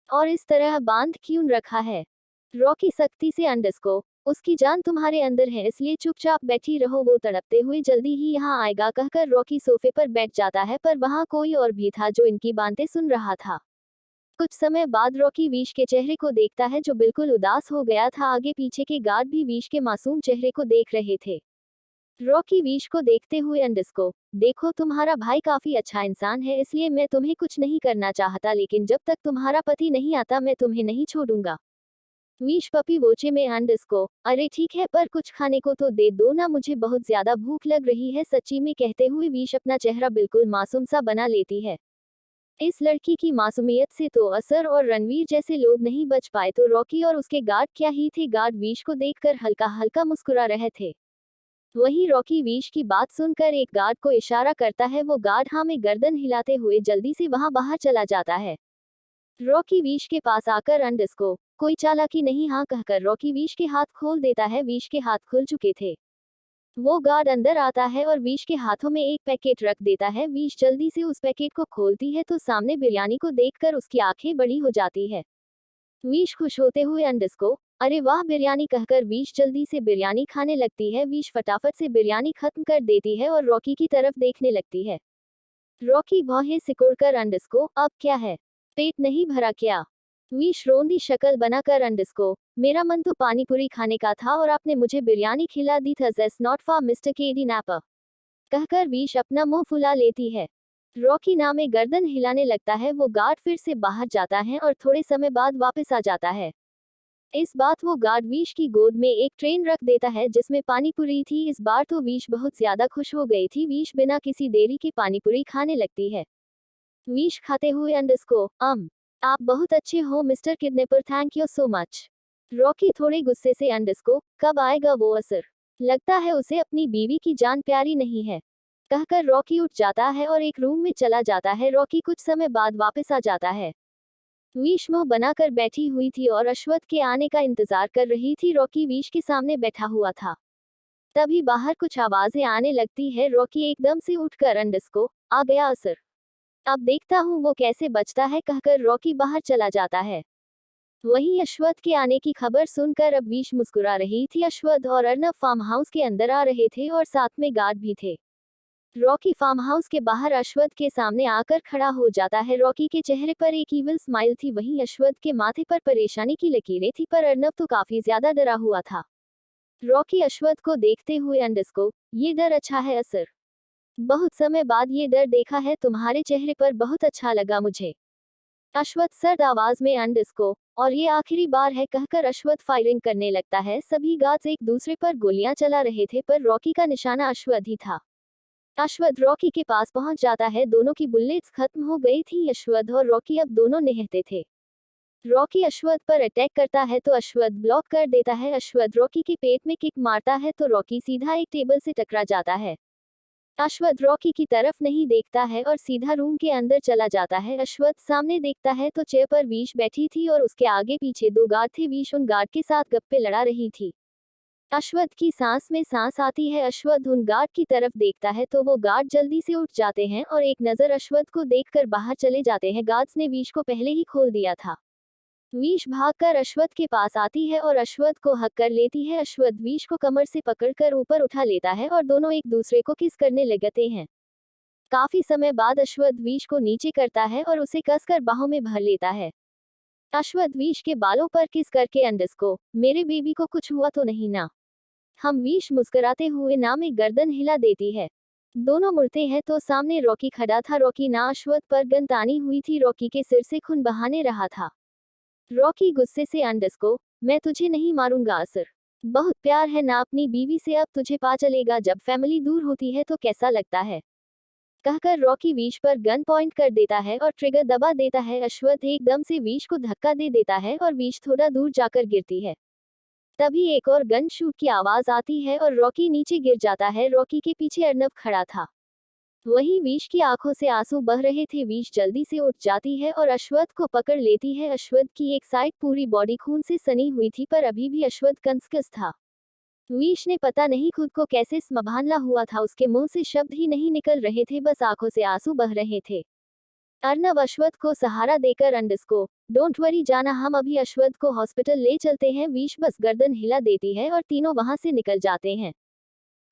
[SPEAKER 1] और इस तरह बांध क्यों रखा है। रॉकी सख्ती से अंडस्को, उसकी जान तुम्हारे अंदर है इसलिए चुपचाप बैठी रहो, वो तड़पते हुए जल्दी ही यहाँ आएगा कहकर रॉकी सोफे पर बैठ जाता है, पर वहाँ कोई और भी था जो इनकी बातें सुन रहा था। कुछ समय बाद रॉकी वीश के चेहरे को देखता है जो बिल्कुल उदास हो गया था। आगे पीछे के गार्ड भी वीश के मासूम चेहरे को देख रहे थे। रॉकी वीश को देखते हुए अंडस्को, देखो तुम्हारा भाई काफी अच्छा इंसान है इसलिए मैं तुम्हें कुछ नहीं करना चाहता, लेकिन जब तक तुम्हारा पति नहीं आता मैं तुम्हें नहीं छोड़ूंगा। वीश पपी वोचे में अंडस्को, अरे ठीक है पर कुछ खाने को तो दे दो ना, मुझे बहुत ज्यादा भूख लग रही है सच्ची में। कहते हुए वीश अपना चेहरा बिल्कुल मासूम सा बना लेती है। इस लड़की की मासूमियत से तो असर और रणवीर जैसे लोग नहीं बच पाए, तो रॉकी और उसके गार्ड क्या ही थे। गार्ड वीश को देखकर हल्का हल्का मुस्कुरा रहे थे। वहीं रॉकी वीश की बात सुनकर एक गार्ड को इशारा करता है, वो गार्ड हाँ में गर्दन हिलाते हुए जल्दी से वहां बाहर चला जाता है। रॉकी वीश के पास आकर अंडस्को, कोई चालाकी नहीं हाँ कहकर रॉकी वीश के हाथ खोल देता है। वीश के हाथ खुल चुके थे। वो गार्ड अंदर आता है और वीश के हाथों में एक पैकेट रख देता है। वीश जल्दी से उस पैकेट को खोलती है तो सामने बिरयानी को देखकर उसकी आंखें बड़ी हो जाती है। वीश खुश होते हुए अंडस्को, अरे वाह बिरयानी कहकर वीश जल्दी से बिरयानी खाने लगती है। वीश फटाफट से बिरयानी खत्म कर देती है और रॉकी की तरफ देखने लगती है। रॉकी भौहें सिकोड़कर अंडस्को, अब क्या है, पेट नहीं भरा क्या। वीश रोंदी शक्ल बनाकर अंडस्को, मेरा मन तो पानीपुरी खाने का था और आपने मुझे बिरयानी खिला दी। That's not for mister KD Napier कहकर वीश अपना मुंह फुला लेती है। रॉकी नामे गर्दन हिलाने लगता है। वो गार्ड फिर से बाहर जाता है और थोड़े समय बाद वापस आ जाता है। इस बात वो गार्ड वीश की गोद में एक ट्रेन रख देता है जिसमें पानीपुरी थी। इस बार तो वीश बहुत ज्यादा खुश हो गई थी। वीश बिना किसी देरी के पानीपुरी खाने लगती है। वीश खाते हुए अंडस्को, आप बहुत अच्छे हो mister kidnapper, thank you so much. Rocky थोड़े गुस्से से अंडस्को, कब आएगा वो असर, लगता है उसे अपनी बीवी की जान प्यारी नहीं है कहकर रॉकी उठ जाता है और एक रूम में चला जाता है। रॉकी कुछ समय बाद वापस आ जाता है। वीश मुंह बनाकर बैठी हुई थी और अश्वथ के आने का इंतजार कर रही थी। रॉकी वीश के सामने बैठा हुआ था। तभी बाहर कुछ आवाजें आने लगती है। रॉकी एकदम से उठकर अंडस्को, आ गया असर, अब देखता हूँ वो कैसे बचता है कहकर रॉकी बाहर चला जाता है। वहीं अश्वथ के आने की खबर सुनकर अब वीश मुस्कुरा रही थी। अश्वथ और अर्नब फार्म हाउस के अंदर आ रहे थे और साथ में गार्ड भी थे। रॉकी फार्म हाउस के बाहर अश्वथ के सामने आकर खड़ा हो जाता है। रॉकी के चेहरे पर एक ईविल स्माइल थी, वहीं अश्वथ के माथे पर परेशानी की लकीरें थी, पर अर्नब तो काफी ज्यादा डरा हुआ था। रॉकी अश्वथ को देखते हुए अंडस्को, ये डर अच्छा है असर, बहुत समय बाद ये डर देखा है तुम्हारे चेहरे पर, बहुत अच्छा लगा मुझे। अश्वथ सर्द आवाज में अंडस्को, और ये आखिरी बार है कहकर अश्वथ फायरिंग करने लगता है। सभी गार्ड्स एक दूसरे पर गोलियां चला रहे थे पर रॉकी का निशाना अश्वथ ही था। अश्वथ रॉकी के पास पहुंच जाता है। दोनों की बुलेट्स खत्म हो गई थी। अश्वथ और रॉकी अब दोनों निहत्थे थे। रॉकी अश्वथ पर अटैक करता है तो अश्वथ ब्लॉक कर देता है। अश्वथ रॉकी के पेट में किक मारता है तो रॉकी सीधा एक टेबल से टकरा जाता है। अश्वथ रॉकी की तरफ नहीं देखता है और सीधा रूम के अंदर चला जाता है। अश्वथ सामने देखता है तो चेयर पर विश बैठी थी और उसके आगे पीछे 2 गार्ड थे। विश उन गार्ड के साथ गप्पे लड़ा रही थी। अश्वथ की सांस में सांस आती है। अश्वथ उन गार्ड की तरफ देखता है तो वो गार्ड जल्दी से उठ जाते हैं और एक नज़र अश्वथ को देखकर बाहर चले जाते हैं। गार्ड्स ने विश को पहले ही खोल दिया था। विश भागकर अश्वथ के पास आती है और अश्वथ को हक कर लेती है। अश्वथ विश को कमर से पकड़कर ऊपर उठा लेता है और दोनों एक दूसरे को किस करने लगते हैं। काफी समय बाद अश्वथ विश को नीचे करता है और उसे कसकर बाहों में भर लेता है। अश्वथ विश के बालों पर किस करके अंडरस्को, मेरे बेबी को कुछ हुआ तो नहीं ना। हम विश मुस्कुराते हुए ना में गर्दन हिला देती है। दोनों मुड़ते हैं तो सामने रॉकी खड़ा था। रॉकी ना अश्वथ पर गन तानी हुई थी। रॉकी के सिर से खून बहाने रहा था। रॉकी गुस्से से अंडरस्को, मैं तुझे नहीं मारूंगा असर। बहुत प्यार है ना अपनी बीवी से, अब तुझे पा चलेगा जब फैमिली दूर होती है तो कैसा लगता है, कहकर रॉकी विश पर गन पॉइंट कर देता है और ट्रिगर दबा देता है। अश्वथ एकदम से विश को धक्का दे देता है और विश थोड़ा दूर जाकर गिरती है। तभी एक और गन शूट की आवाज आती है और रॉकी नीचे गिर जाता है। रॉकी के पीछे अर्नब खड़ा था। वहीं विश की आंखों से आंसू बह रहे थे। विश जल्दी से उठ जाती है और अश्वथ को पकड़ लेती है। अश्वथ की एक साइड पूरी बॉडी खून से सनी हुई थी पर अभी भी अश्वथ कंसकस था। विश ने पता नहीं खुद को कैसे संभालना हुआ था। उसके मुंह से शब्द ही नहीं निकल रहे थे, बस आंखों से आंसू बह रहे थे। अर्नब अश्वथ को सहारा देकर अंडरस्को, डोंट वरी जाना, हम अभी अश्वथ को हॉस्पिटल ले चलते हैं। विश बस गर्दन हिला देती है और तीनों वहां से निकल जाते हैं।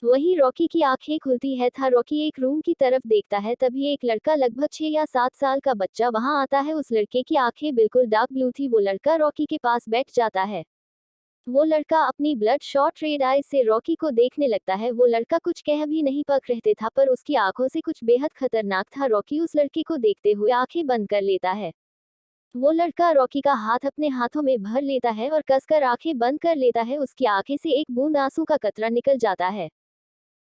[SPEAKER 1] वहीं रॉकी की आंखें खुलती है था। रॉकी एक रूम की तरफ देखता है, तभी एक लड़का लगभग 6 या 7 साल का बच्चा वहां आता है। उस लड़के की आंखें बिल्कुल डार्क ब्लू थी। वो लड़का रॉकी के पास बैठ जाता है। वो लड़का अपनी ब्लड शॉट रेड आइज से रॉकी को देखने लगता है। वो लड़का कुछ कह भी नहीं पा रहे था पर उसकी आंखों से कुछ बेहद खतरनाक था। रॉकी उस लड़के को देखते हुए आंखें बंद कर लेता है। वो लड़का रॉकी का हाथ अपने हाथों में भर लेता है और कसकर आंखें बंद कर लेता है। उसकी आंखें से एक बूंद आंसू का कतरा निकल जाता है।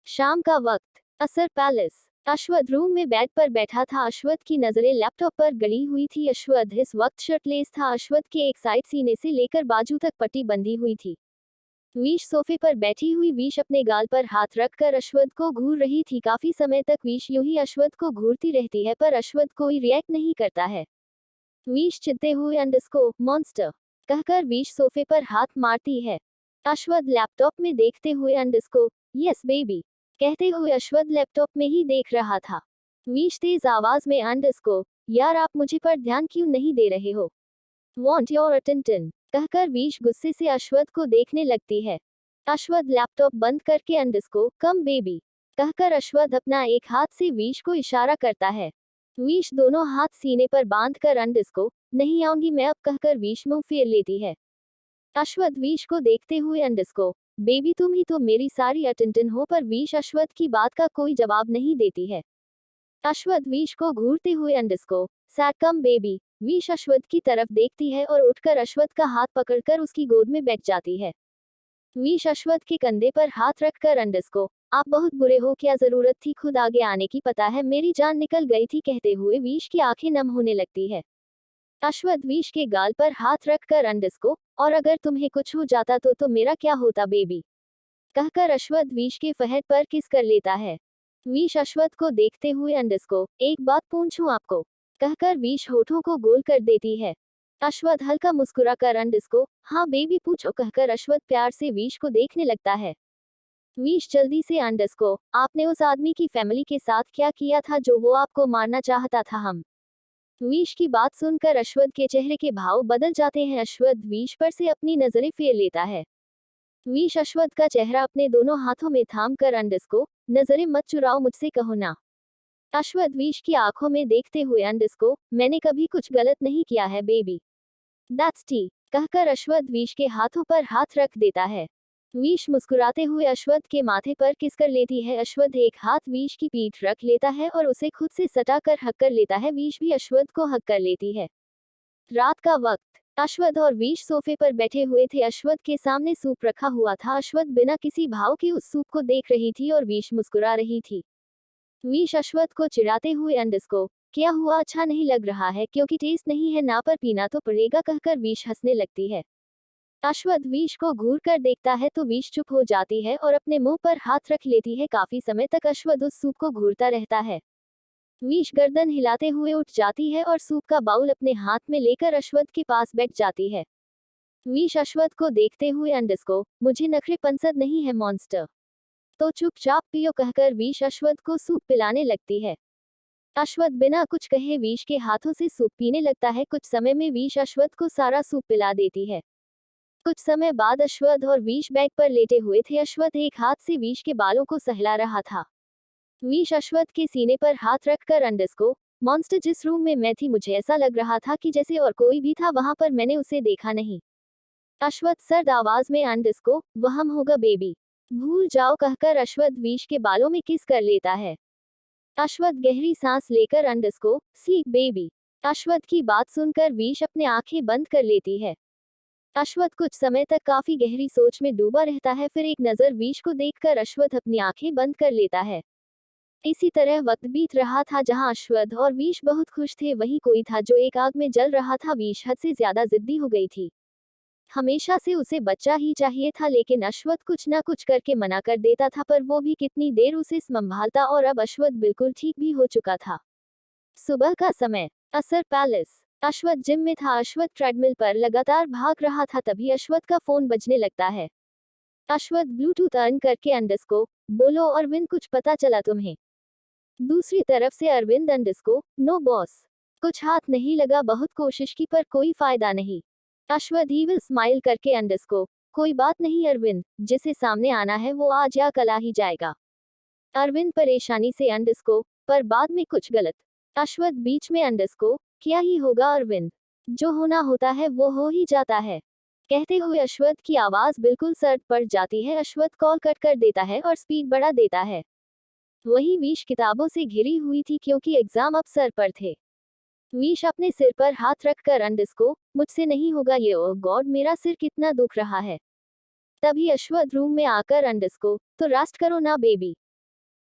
[SPEAKER 1] शाम का वक्त, असर पैलेस। अश्वथ रूम में बेड पर बैठा था। अश्वथ की नजरें लैपटॉप पर गड़ी हुई थी। अश्वथ इस वक्त शर्टलेस था। अश्वथ के एक साइड सीने से लेकर बाजू तक पट्टी बंधी हुई थी। विश सोफे पर बैठी हुई। विश अपने गाल पर हाथ रखकर अश्वथ को घूर रही थी। काफी समय तक विश यूं ही अश्वथ को घूरती रहती है पर अश्वथ कोई रिएक्ट नहीं करता है। विश चिढ़ते हुए अंडरस्को मॉन्स्टर, कहकर विश सोफे पर हाथ मारती है। अश्वथ लैपटॉप में देखते हुए अंडरस्को यस बेबी, कहते हुए अश्वथ लैपटॉप में ही देख रहा था। विश तेज आवाज में अंडरस्को, यार आप मुझे पर ध्यान क्यों नहीं दे रहे हो, वॉन्ट योर अटेंशन, कहकर विश गुस्से से अश्वथ को देखने लगती है। अश्वथ लैपटॉप बंद करके अंडरस्को कम बेबी, कहकर अश्वथ अपना एक हाथ से विश को इशारा करता है। विश दोनों हाथ सीने पर बांध कर अंडरस्को नहीं आऊंगी मैं अब, कहकर विश मुंह फेर लेती है। अश्वथ विश को देखते हुए अंडरस्को बेबी तुम ही तो मेरी सारी अटेंशन हो, पर विश अश्वथ की बात का कोई जवाब नहीं देती है। अश्वथ विश को घूरते हुए अंडरस्को sad come baby, Vish Ashwath की तरफ देखती है और उठकर अश्वथ का हाथ पकड़कर उसकी गोद में बैठ जाती है। विश अश्वथ के कंधे पर हाथ रखकर अंडरस्को आप बहुत बुरे हो, क्या जरूरत थी खुद आगे आने की, पता है मेरी जान निकल गई थी, कहते हुए विश की आंखें नम होने लगती है। अश्वथ विश के गाल पर हाथ रखकर अंडरस्को और अगर तुम्हें कुछ हो जाता तो मेरा क्या होता बेबी, कहकर अश्वथ विश के फहद पर किस कर लेता है। विश अश्वथ को देखते हुए अंडरस्को एक बात पूछूं आपको, कहकर विश होठों को गोल कर देती है। अश्वथ हल्का मुस्कुरा कर अंडरस्को हाँ बेबी पूछो, कहकर अश्वथ प्यार से विश को देखने लगता है। विश जल्दी से अंडरस्को आपने उस आदमी की फैमिली के साथ क्या किया था जो वो आपको मारना चाहता था हम। विश की बात सुनकर अश्वथ के चेहरे के भाव बदल जाते हैं। अश्वथ विश पर से अपनी नजरें फेर लेता है। विश अश्वथ का चेहरा अपने दोनों हाथों में थाम कर अंडरस्को नजरें मत चुराओ मुझसे, कहो ना। अश्वथ विश की आंखों में देखते हुए अंडरस्को मैंने कभी कुछ गलत नहीं किया है बेबी, दैट्स टी, कहकर अश्वथ विश के हाथों पर हाथ रख देता है। विश मुस्कुराते हुए अश्वथ के माथे पर किस कर लेती है। अश्वथ एक हाथ विश की पीठ रख लेता है और उसे खुद से सटा कर हक कर लेता है। विश भी अश्वथ को हक कर लेती है। रात का वक्त, अश्वथ और विश सोफे पर बैठे हुए थे। अश्वथ के सामने सूप रखा हुआ था। अश्वथ बिना किसी भाव के उस सूप को देख रही थी और विश मुस्कुरा रही थी। विश अश्वथ को चिढ़ाते हुए अंडरस्को क्या हुआ, अच्छा नहीं लग रहा है, क्योंकि टेस्ट नहीं है ना पर पीना तो पड़ेगा, कहकर विश हंसने लगती है। अश्वथ विश को घूर कर देखता है तो विश चुप हो जाती है और अपने मुंह पर हाथ रख लेती है। काफी समय तक अश्वथ उस सूप को घूरता रहता है। विश गर्दन हिलाते हुए उठ जाती है और सूप का बाउल अपने हाथ में लेकर अश्वथ के पास बैठ जाती है। विश अश्वथ को देखते हुए अंडस्को, मुझे नखरे पसंद नहीं है मॉन्स्टर, तो चुपचाप पियो कहकर विश अश्वथ को सूप पिलाने लगती है। अश्वथ बिना कुछ कहे विश के हाथों से सूप पीने लगता है। कुछ समय में विश अश्वथ को सारा सूप पिला देती है। कुछ समय बाद अश्वथ और विश बैग पर लेटे हुए थे। अश्वथ एक हाथ से विश के बालों को सहला रहा था। विश अश्वथ के सीने पर हाथ रखकर अंडस्को, मॉन्स्टर जिस रूम में मैं थी मुझे ऐसा लग रहा था कि जैसे और कोई भी था वहां पर, मैंने उसे देखा नहीं। अश्वथ सर्द आवाज में अंडस्को, वह हम होगा बेबी, भूल जाओ कहकर अश्वथ विश के बालों में किस कर लेता है। अश्वथ गहरी सांस लेकर अंडस्को, स्लीप बेबी। अश्वथ की बात सुनकर विश अपने आंखें बंद कर लेती है। अश्वथ कुछ समय तक काफी गहरी सोच में डूबा रहता है। फिर एक नजर विश को देखकर अश्वथ अपनी आंखें बंद कर लेता है। इसी तरह वक्त बीत रहा था। जहां अश्वथ और विश बहुत खुश थे, वहीं कोई था जो एक आग में जल रहा था। विश हद से ज्यादा जिद्दी हो गई थी। हमेशा से उसे बच्चा ही चाहिए था, लेकिन अश्वथ कुछ ना कुछ करके मना कर देता था, पर वो भी कितनी देर उसे संभालता। और अब अश्वथ बिल्कुल ठीक भी हो चुका था। सुबह का समय, असर पैलेस। अश्वथ जिम में था। अश्वथ ट्रेडमिल पर लगातार भाग रहा था। तभी अश्वथ का फोन बजने लगता है। अश्वथ ब्लूटूथ ऑन करके अंडस्को, बोलो अरविंद, कुछ पता चला तुम्हें? दूसरी तरफ से अरविंद अंडस्को, नो बॉस, कुछ हाथ नहीं लगा, बहुत कोशिश की पर कोई फायदा नहीं। अश्वथ ईविल स्माइल करके अंडस्को, कोई बात नहीं अरविंद, जिसे सामने आना है वो आज या कल आ ही जाएगा। अरविंद परेशानी से अंडस्को, पर बाद में कुछ गलत। अश्वथ बीच में अंडस्को, क्या ही होगा अरविंद, जो होना होता है वो हो ही जाता है। कहते हुए अश्वथ की आवाज बिल्कुल सर्द पड़ जाती है। अश्वथ कॉल कट कर देता है और स्पीड बढ़ा देता है। वही विश किताबों से घिरी हुई थी क्योंकि एग्जाम अब सर पर थे। विश अपने सिर पर हाथ रखकर अंडस्को, मुझसे नहीं होगा ये, ओह गॉड मेरा सिर कितना दुख रहा है। तभी अश्वथ रूम में आकर अंडस्को, तो रेस्ट करो ना बेबी,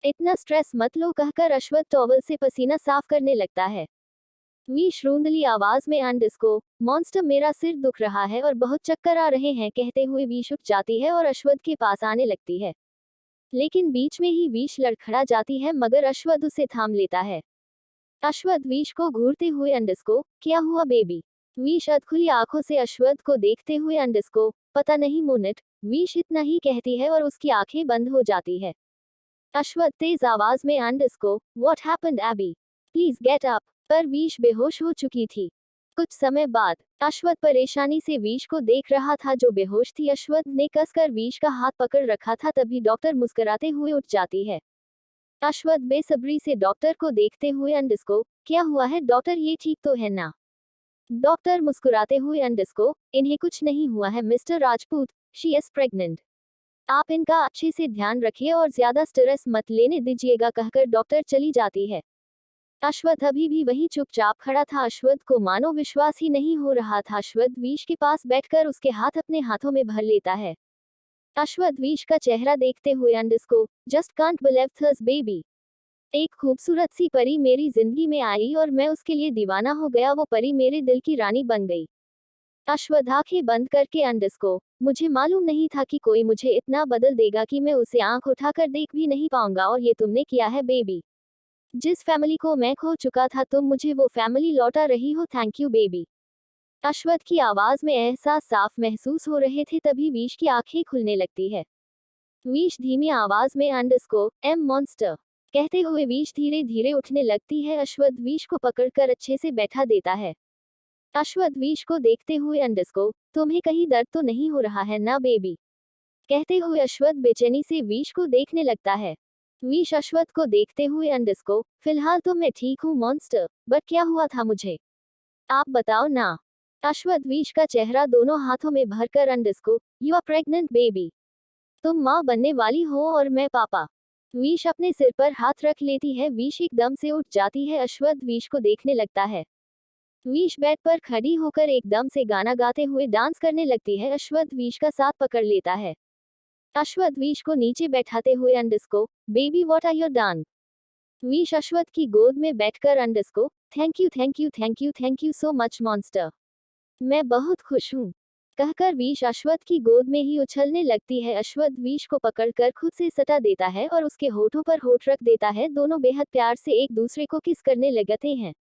[SPEAKER 1] इतना स्ट्रेस मत लो कहकर अश्वथ टॉवल से पसीना साफ करने लगता है। विश रूंधली आवाज में अंडस्को, मॉन्स्टर मेरा सिर दुख रहा है और बहुत चक्कर आ रहे हैं कहते हुए विश उठ जाती है और अश्वथ के पास आने लगती है। लेकिन बीच में ही विश लड़खड़ा जाती है, मगर अश्वथ उसे थाम लेता है। अश्वथ विश को घूरते हुए अंडस्को, क्या हुआ बेबी? विश अधखुली आंखों से अश्वथ को देखते हुए अंडस्को, पता नहीं मोनिट, विश इतना ही कहती है और उसकी आंखें बंद हो जाती है। अश्वथ तेज आवाज में underscore, what happened Abby, please get up, पर विश बेहोश हो चुकी थी। कुछ समय बाद अश्वथ परेशानी से विश को देख रहा था जो बेहोश थी। अश्वथ ने कसकर विश का हाथ पकड़ रखा था। तभी डॉक्टर मुस्कुराते हुए उठ जाती है। अश्वथ बेसब्री से डॉक्टर को देखते हुए अंडस्को, क्या हुआ है डॉक्टर, ये ठीक तो है ना? डॉक्टर मुस्कुराते हुए अंडस्को, इन्हें कुछ नहीं हुआ है mister Rajput, she is pregnant, आप इनका अच्छे से ध्यान रखिए और ज्यादा स्ट्रेस मत लेने दीजिएगा कहकर डॉक्टर चली जाती है। अश्वथ अभी भी वहीं चुपचाप खड़ा था। अश्वथ को मानो विश्वास ही नहीं हो रहा था। अश्वथ विश के पास बैठकर उसके हाथ अपने हाथों में भर लेता है। अश्वथ विश का चेहरा देखते हुए अंडस्को, just can't believe this baby, एक खूबसूरत सी परी मेरी जिंदगी में आई और मैं उसके लिए दीवाना हो गया। वो परी मेरे दिल की रानी बन गई। अश्वथ आंखें बंद करके अंडस्को, मुझे मालूम नहीं था कि कोई मुझे इतना बदल देगा कि मैं उसे आंख उठाकर देख भी नहीं पाऊंगा, और ये तुमने किया है बेबी। जिस फैमिली को मैं खो चुका था तुम मुझे वो फैमिली लौटा रही हो, थैंक यू बेबी। अश्वथ की आवाज में एहसास साफ महसूस हो रहे थे। तभी विश की आंखें खुलने लगती है। विश धीमी आवाज में अंडस्को, एम मॉन्स्टर कहते हुए विश धीरे धीरे उठने लगती है। अश्वथ विश को पकड़कर अच्छे से बैठा देता है। अश्वथ विश को देखते हुए अंडस्को, तुम्हें कहीं दर्द तो नहीं हो रहा है ना बेबी? कहते हुए अश्वथ बेचैनी से विश को देखने लगता है। विश अश्वथ को देखते हुए अंडस्को, फिलहाल तो मैं ठीक हूँ मॉन्स्टर, बट क्या हुआ था मुझे, आप बताओ ना। अश्वथ विश का चेहरा दोनों हाथों में भरकर underscore, you are pregnant baby, तुम माँ बनने वाली हो और मैं पापा। विश अपने सिर पर हाथ रख लेती है। विश एकदम से उठ जाती है। अश्वथ विश को देखने लगता है। विश बेड पर खड़ी होकर एकदम से गाना गाते हुए डांस करने लगती है। अश्वथ विश का साथ पकड़ लेता है। अश्वथ विश को नीचे बैठाते हुए underscore, baby what are your done. Vish Ashwath की गोद में बैठकर underscore, thank you thank you thank you thank you so much monster, मैं बहुत खुश हूँ। कहकर विश अश्वत्थ की गोद में ही उछलने लगती है। अश्वत्थ विश को पकड़कर खुद से सटा देता है और उसके होठों पर होठ रख देता है। दोनों बेहद प्यार से एक दूसरे को किस करने लगते हैं।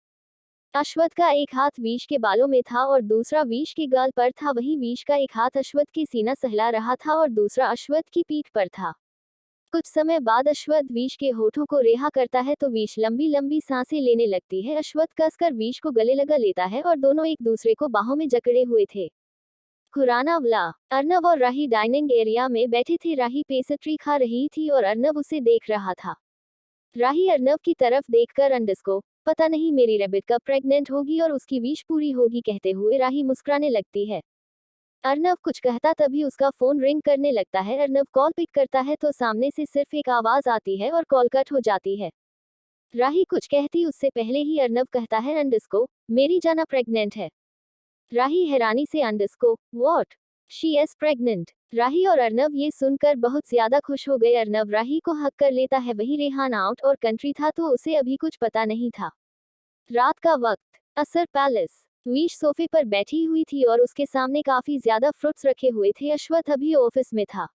[SPEAKER 1] अश्वत्थ का एक हाथ विश के बालों में था और दूसरा विश के गाल पर था। वहीं विश का एक हाथ अश्वत्थ की सीना सहला रहा था और दूसरा अश्वत्थ की पीठ पर था। कुछ समय बाद अश्वत्थ विश के होठों को रिहा करता है तो विश लंबी लंबी सांसें लेने लगती है। अश्वत्थ कसकर विश को गले लगा लेता है और दोनों एक दूसरे को बाहों में जकड़े हुए थे। खुरानावला। अर्नव और राही डाइनिंग एरिया में बैठे थे। राही पेस्ट्री खा रही थी और अर्नव उसे देख रहा था। राही अर्नव की तरफ देखकर अंडस्को, पता नहीं मेरी रैबिट कब प्रेग्नेंट होगी और उसकी विश पूरी होगी कहते हुए राही मुस्कुराने लगती है। अर्नव कुछ कहता तभी उसका फोन रिंग करने लगता है। अर्नव कॉल पिक करता है तो सामने से सिर्फ एक आवाज आती है और कॉल कट हो जाती है। राही कुछ कहती उससे पहले ही अर्नव कहता है अंडस्को, मेरी जाना प्रेग्नेंट है। राही हैरानी से अंडस्को, what? She is pregnant. Rahi और अर्नव ये सुनकर बहुत ज्यादा खुश हो गए। अर्नव राही को हक कर लेता है। वहीं रेहान आउट और कंट्री था तो उसे अभी कुछ पता नहीं था। रात का वक्त, असर पैलेस। विश सोफे पर बैठी हुई थी और उसके सामने काफी ज्यादा फ्रूट्स रखे हुए थे। अश्वत्थ अभी ऑफिस में था।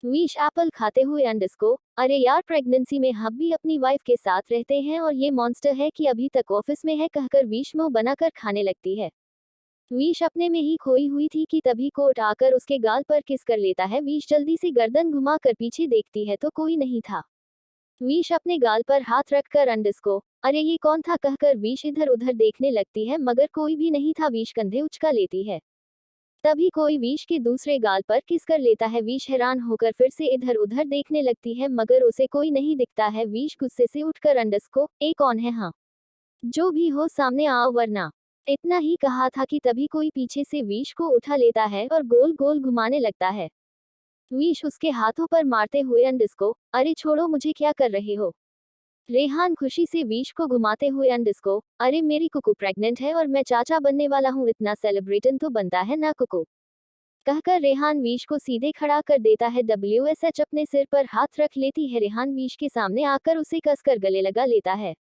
[SPEAKER 1] विश एप्पल खाते हुए अंडस्को, अरे यार प्रेगनेंसी में हम भी अपनी वाइफ के साथ रहते हैं और ये मॉन्स्टर है कि अभी तक ऑफिस में है कहकर विश मुंह बनाकर खाने लगती है। विश अपने में ही खोई हुई थी कि तभी कोर्ट आकर उसके गाल पर किस कर लेता है। विश जल्दी से गर्दन घुमाकर पीछे देखती है तो कोई नहीं था। विश अपने गाल पर हाथ रखकर अंडस्को, अरे ये कौन था कहकर विश इधर उधर देखने लगती है मगर कोई भी नहीं था। विश कंधे उचका लेती है। तभी कोई विश के दूसरे गाल पर किस कर लेता है। विश हैरान होकर फिर से इधर उधर देखने लगती है मगर उसे कोई नहीं दिखता है। विश गुस्से से उठकर अंडस्को, ए कौन है? हाँ, जो भी हो सामने आओ वरना। इतना ही कहा था कि तभी कोई पीछे से विश को उठा लेता है और गोल गोल घुमाने लगता है। विश उसके हाथों पर मारते हुए अंडस्को, अरे छोड़ो मुझे, क्या कर रहे हो? रेहान खुशी से विश को घुमाते हुए अंडस्को, अरे मेरी कुकू प्रेग्नेंट है और मैं चाचा बनने वाला हूँ, इतना सेलिब्रेटन तो बनता है ना कुकू। कहकर रेहान विश को सीधे खड़ा कर देता है। WSH अपने सिर पर हाथ रख लेती है। रेहान विश के सामने आकर उसे कसकर गले लगा लेता है।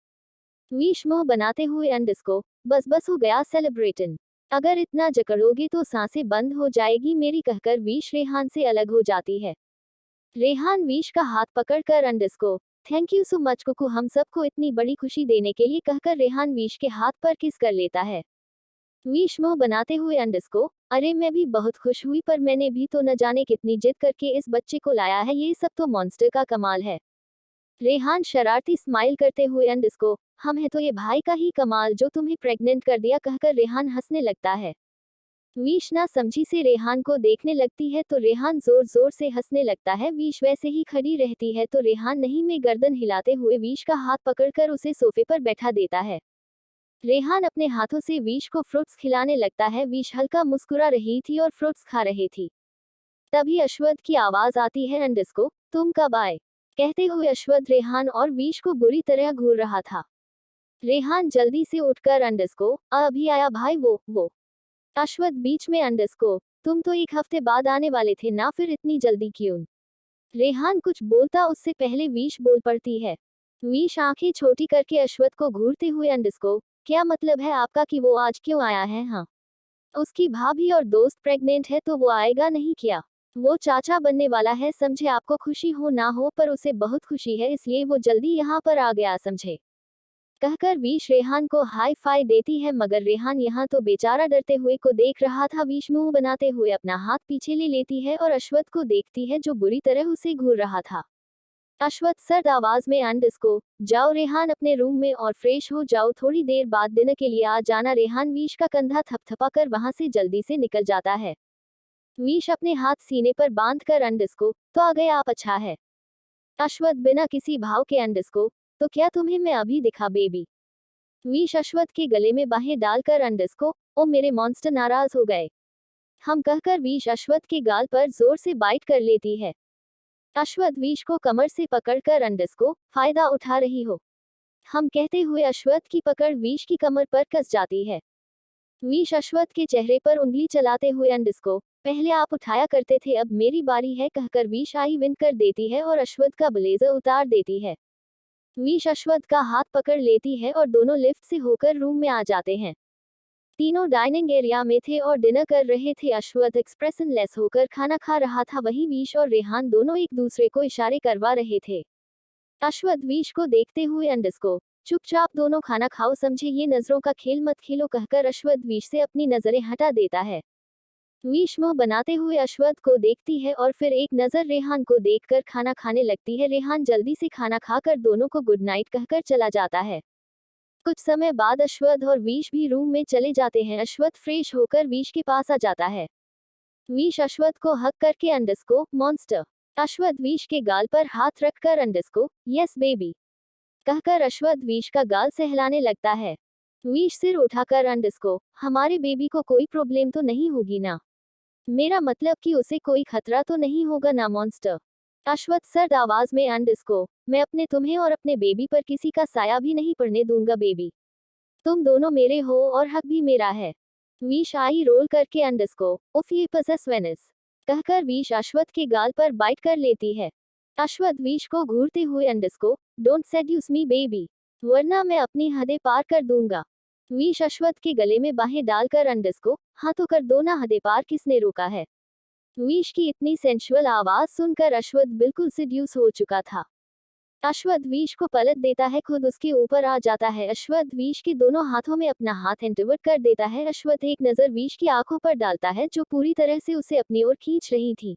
[SPEAKER 1] विश मुंह बनाते हुए अंडस्को, बस बस हो गया सेलिब्रेटन, अगर इतना जकड़ोगे तो सांसें बंद हो जाएगी मेरी कहकर विश रेहान से अलग हो जाती है। रेहान विश का हाथ पकड़कर underscore, thank you so much Kuku, हम सबको इतनी बड़ी खुशी देने के लिए कहकर रेहान विश के हाथ पर किस कर लेता है। विश मुंह बनाते हुए अंडस्को, अरे मैं भी बहुत खुश हुई पर मैंने भी तो न जाने कितनी जिद करके इस बच्चे को लाया है, ये सब तो मॉन्स्टर का कमाल है। रेहान शरारती स्माइल करते हुए अंडस्को, हम है तो ये भाई का ही कमाल जो तुम्हें प्रेग्नेंट कर दिया कहकर रेहान हंसने लगता है। विश ना समझी से रेहान को देखने लगती है तो रेहान जोर जोर से हंसने लगता है। विश वैसे ही खड़ी रहती है तो रेहान नहीं में गर्दन हिलाते हुए विश का हाथ पकड़कर उसे सोफे पर बैठा देता है। रेहान अपने हाथों से विश को फ्रूट्स खिलाने लगता है। विश हल्का मुस्कुरा रही थी और फ्रूट्स खा रही थी। तभी अश्वत्थ की आवाज आती है, अंडस्को तुम कब आए? कहते हुए अश्वत्थ रेहान और विश को बुरी तरह घूर रहा था। रेहान जल्दी से उठकर अंडस्को, अभी आया भाई वो। अश्वत्थ बीच में, अंडस्को तुम तो एक हफ्ते बाद आने वाले थे ना, फिर इतनी जल्दी क्यों? रेहान कुछ बोलता उससे पहले विश बोल पड़ती है। विश आंखें छोटी करके अश्वत्थ को घूरते हुए, अंडस्को क्या मतलब है आपका कि वो आज क्यों आया है? हाँ, उसकी भाभी और दोस्त प्रेग्नेंट है तो वो आएगा नहीं क्या? वो चाचा बनने वाला है, समझे? आपको खुशी हो ना हो पर उसे बहुत खुशी है इसलिए वो जल्दी यहाँ पर आ गया, समझे? कहकर विश रेहान को हाई फाई देती है मगर रेहान यहाँ तो बेचारा डरते हुए को देख रहा था। विश मुंह बनाते हुए अपना हाथ पीछे ले लेती है और अश्वत्थ को देखती है जो बुरी तरह उसे घूर रहा था। अश्वत्थ सर्द आवाज में, अंडस्को जाओ रेहान अपने रूम में और फ्रेश हो जाओ, थोड़ी देर बाद डिनर के लिए आ जाना। रेहान विश का कंधा थपथपाकर वहां से जल्दी से निकल जाता है। विश अपने हाथ सीने पर बांध कर, अंडस्को तो आ गए आप, अच्छा है। अश्वत्थ बिना किसी भाव के, अंडस्को तो क्या तुम्हें मैं अभी दिखा बेबी? विश अश्वत्थ के गले में बाहें डालकर, अंडस्को ओ मेरे मॉन्स्टर नाराज हो गए हम कहकर विश अश्वत्थ के गाल पर जोर से बाइट कर लेती है। अश्वत्थ विश को कमर से पकड़कर, अंडस्को फायदा उठा रही हो हम कहते हुए अश्वत्थ की पकड़ विश की कमर पर कस जाती है। विश अश्वत्थ के चेहरे पर उंगली चलाते हुए, अंडस्को पहले आप उठाया करते थे अब मेरी बारी है कहकर विश आई विन कर देती है और अश्वत्थ का ब्लेजर उतार देती है। विश अश्वत्थ का हाथ पकड़ लेती है और दोनों लिफ्ट से होकर रूम में आ जाते हैं। तीनों डाइनिंग एरिया में थे और डिनर कर रहे थे। अश्वथ एक्सप्रेशन लेस होकर खाना खा रहा था, वहीं विश और रेहान दोनों एक दूसरे को इशारे करवा रहे थे। अश्वथ विश को देखते हुए अंडस्को, चुपचाप दोनों खाना खाओ, समझे, ये नजरों का खेल मत खेलो, कहकर अश्वथ विश से अपनी नजरें हटा देता है। विश मुंह बनाते हुए अश्वथ को देखती है और फिर एक नजर रेहान को देखकर खाना खाने लगती है। रेहान जल्दी से खाना खाकर दोनों को गुड नाइट कहकर चला जाता है। कुछ समय बाद अश्वथ और विश भी रूम में चले जाते हैं। अश्वथ फ्रेश होकर विश के पास आ जाता है। विश अश्वथ को हक करके अंडस्को मॉन्स्टर, अश्वथ विश के गाल पर हाथ रखकर अंडस्को यस बेबी कहकर अश्वथ विश का गाल सहलाने लगता है। विश सिर उठाकर अंडस्को, हमारे बेबी को कोई प्रॉब्लम तो नहीं होगी ना? मेरा मतलब कि उसे कोई खतरा तो नहीं होगा ना मॉन्स्टर? अश्वथ सर्द आवाज में अंडस्को, मैं अपने तुम्हें और अपने बेबी पर किसी का साया भी नहीं पड़ने दूंगा बेबी। तुम दोनों मेरे हो और हक भी मेरा है। विश आई रोल करके अंडस्को उफ ये पसेस वेनिस कहकर विश अश्वथ के गाल पर बाइट कर लेती है। अश्वथ विश को घूरते हुए अंडस्को, डोंट सेड्यूस मी बेबी, वरना मैं अपनी हदें पार कर दूंगा। विश अश्वथ के गले में बाहें डालकर अंडस्को, हाँ तो कर दो ना, हदें पार किसने रोका है? विश की इतनी सेंशुअल आवाज सुनकर अश्वथ बिल्कुल सिड्यूस हो चुका था। अश्वथ विश को पलट देता है, खुद उसके ऊपर आ जाता है। अश्वथ विश के दोनों हाथों में अपना हाथ एंटरवर्ट कर देता है। अश्वथ एक नजर विश की आंखों पर डालता है जो पूरी तरह से उसे अपनी ओर खींच रही थी।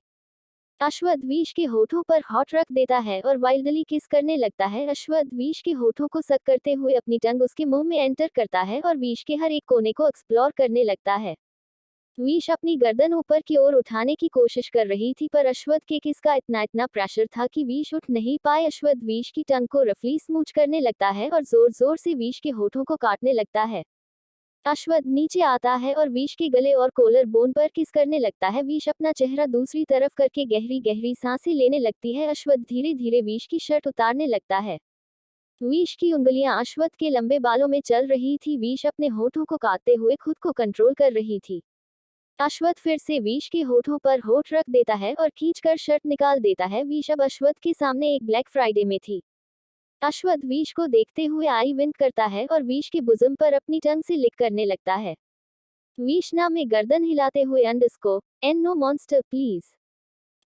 [SPEAKER 1] अश्वथ विश के होठों पर हॉट रख देता है और वाइल्डली किस करने लगता है। अश्वथ विश के होठों को सक करते हुए अपनी टंग उसके मुंह में एंटर करता है और विश के हर एक कोने को एक्सप्लोर करने लगता है। विश अपनी गर्दन ऊपर की ओर उठाने की कोशिश कर रही थी, पर अश्वथ के किस का इतना प्रेशर था कि विश उठ नहीं पाए। अश्वथ विश की टंग को रफली स्मूच करने लगता है और जोर जोर से विश के होठों को काटने लगता है। अश्वथ नीचे आता है और विश के गले और कॉलर बोन पर किस करने लगता है। विश अपना चेहरा दूसरी तरफ करके गहरी गहरी सांसें लेने लगती है। अश्वथ धीरे धीरे विश की शर्ट उतारने लगता है। विश की उंगलियां अश्वथ के लंबे बालों में चल रही थी। विश अपने होठों को काटते हुए खुद को कंट्रोल कर रही थी। अश्वथ फिर से विश के होठों पर होठ रख देता है और खींचकर शर्ट निकाल देता है। विश अब अश्वथ के सामने एक ब्लैक फ्राइडे में थी। अश्वथ विश को देखते हुए आई विंक करता है और विश के बुज़म पर अपनी टंग से लिक करने लगता है। विश ना में गर्दन हिलाते हुए underscore an no monster please,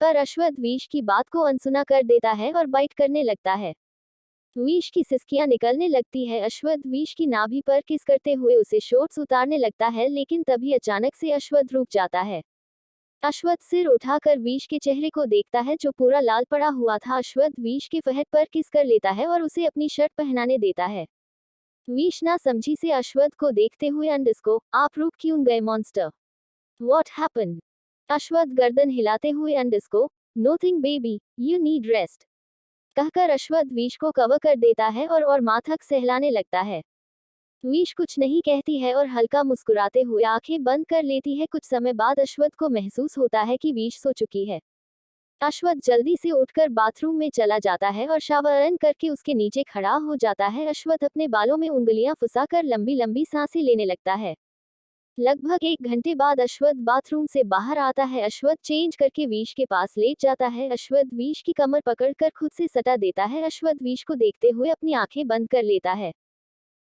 [SPEAKER 1] पर अश्वथ विश की बात को अनसुना कर देता है और बाइट करने लगता है। विश की सिसकियां निकलने लगती है। अश्वथ विश की नाभि पर किस करते हुए उसे शॉर्ट्स उतारने लगता है, लेकिन तभी अचानक से अश्वथ रुक जाता है। अश्वथ सिर उठाकर विश के चेहरे को देखता है जो पूरा लाल पड़ा हुआ था। अश्वथ विश के फहद पर किस कर लेता है और उसे अपनी शर्ट पहनाने देता है। विश ना समझी से अश्वथ को देखते हुए अंडस्को, आप रुक क्यों गए मॉन्स्टर? What happened? अश्वथ गर्दन हिलाते हुए अंडस्को, nothing baby, you need rest कहकर अश्वथ विश को कवर कर देता है और माथक सहलाने लगता है। विश कुछ नहीं कहती है और हल्का मुस्कुराते हुए आंखें बंद कर लेती है। कुछ समय बाद अश्वथ को महसूस होता है कि विश सो चुकी है। अश्वथ जल्दी से उठकर बाथरूम में चला जाता है और शावर करके उसके नीचे खड़ा हो जाता है। अश्वथ अपने बालों में उंगलियां फंसाकर लंबी लंबी सांसें लेने लगता है। लगभग 1 घंटे बाद अश्वथ बाथरूम से बाहर आता है। अश्वथ चेंज करके विश के पास लेट जाता है। अश्वथ विश की कमर पकड़कर खुद से सटा देता है। अश्वथ विश को देखते हुए अपनी आंखें बंद कर लेता है।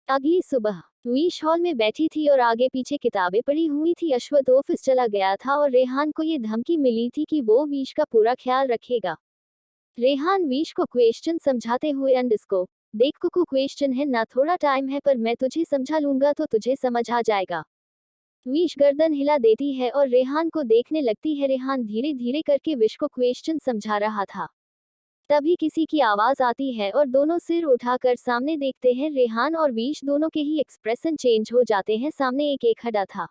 [SPEAKER 1] अगली सुबह विश हॉल में बैठी थी और आगे पीछे किताबें पड़ी हुई थी। अश्वथ ऑफिस चला गया था और रेहान को ये धमकी मिली थी कि वो विश का पूरा ख्याल रखेगा। रेहान विश को क्वेश्चन समझाते हुए अंडस्को, देख कुकू क्वेश्चन है ना, थोड़ा टाइम है, पर मैं तुझे समझा लूंगा तो तुझे समझ आ जाएगा। विश गर्दन हिला देती है और रेहान को देखने लगती है। रेहान धीरे धीरे करके विश को क्वेश्चन समझा रहा था। तभी किसी की आवाज आती है और दोनों सिर उठाकर सामने देखते हैं। रेहान और विश दोनों के ही एक्सप्रेशन चेंज हो जाते हैं। सामने एक खड़ा था।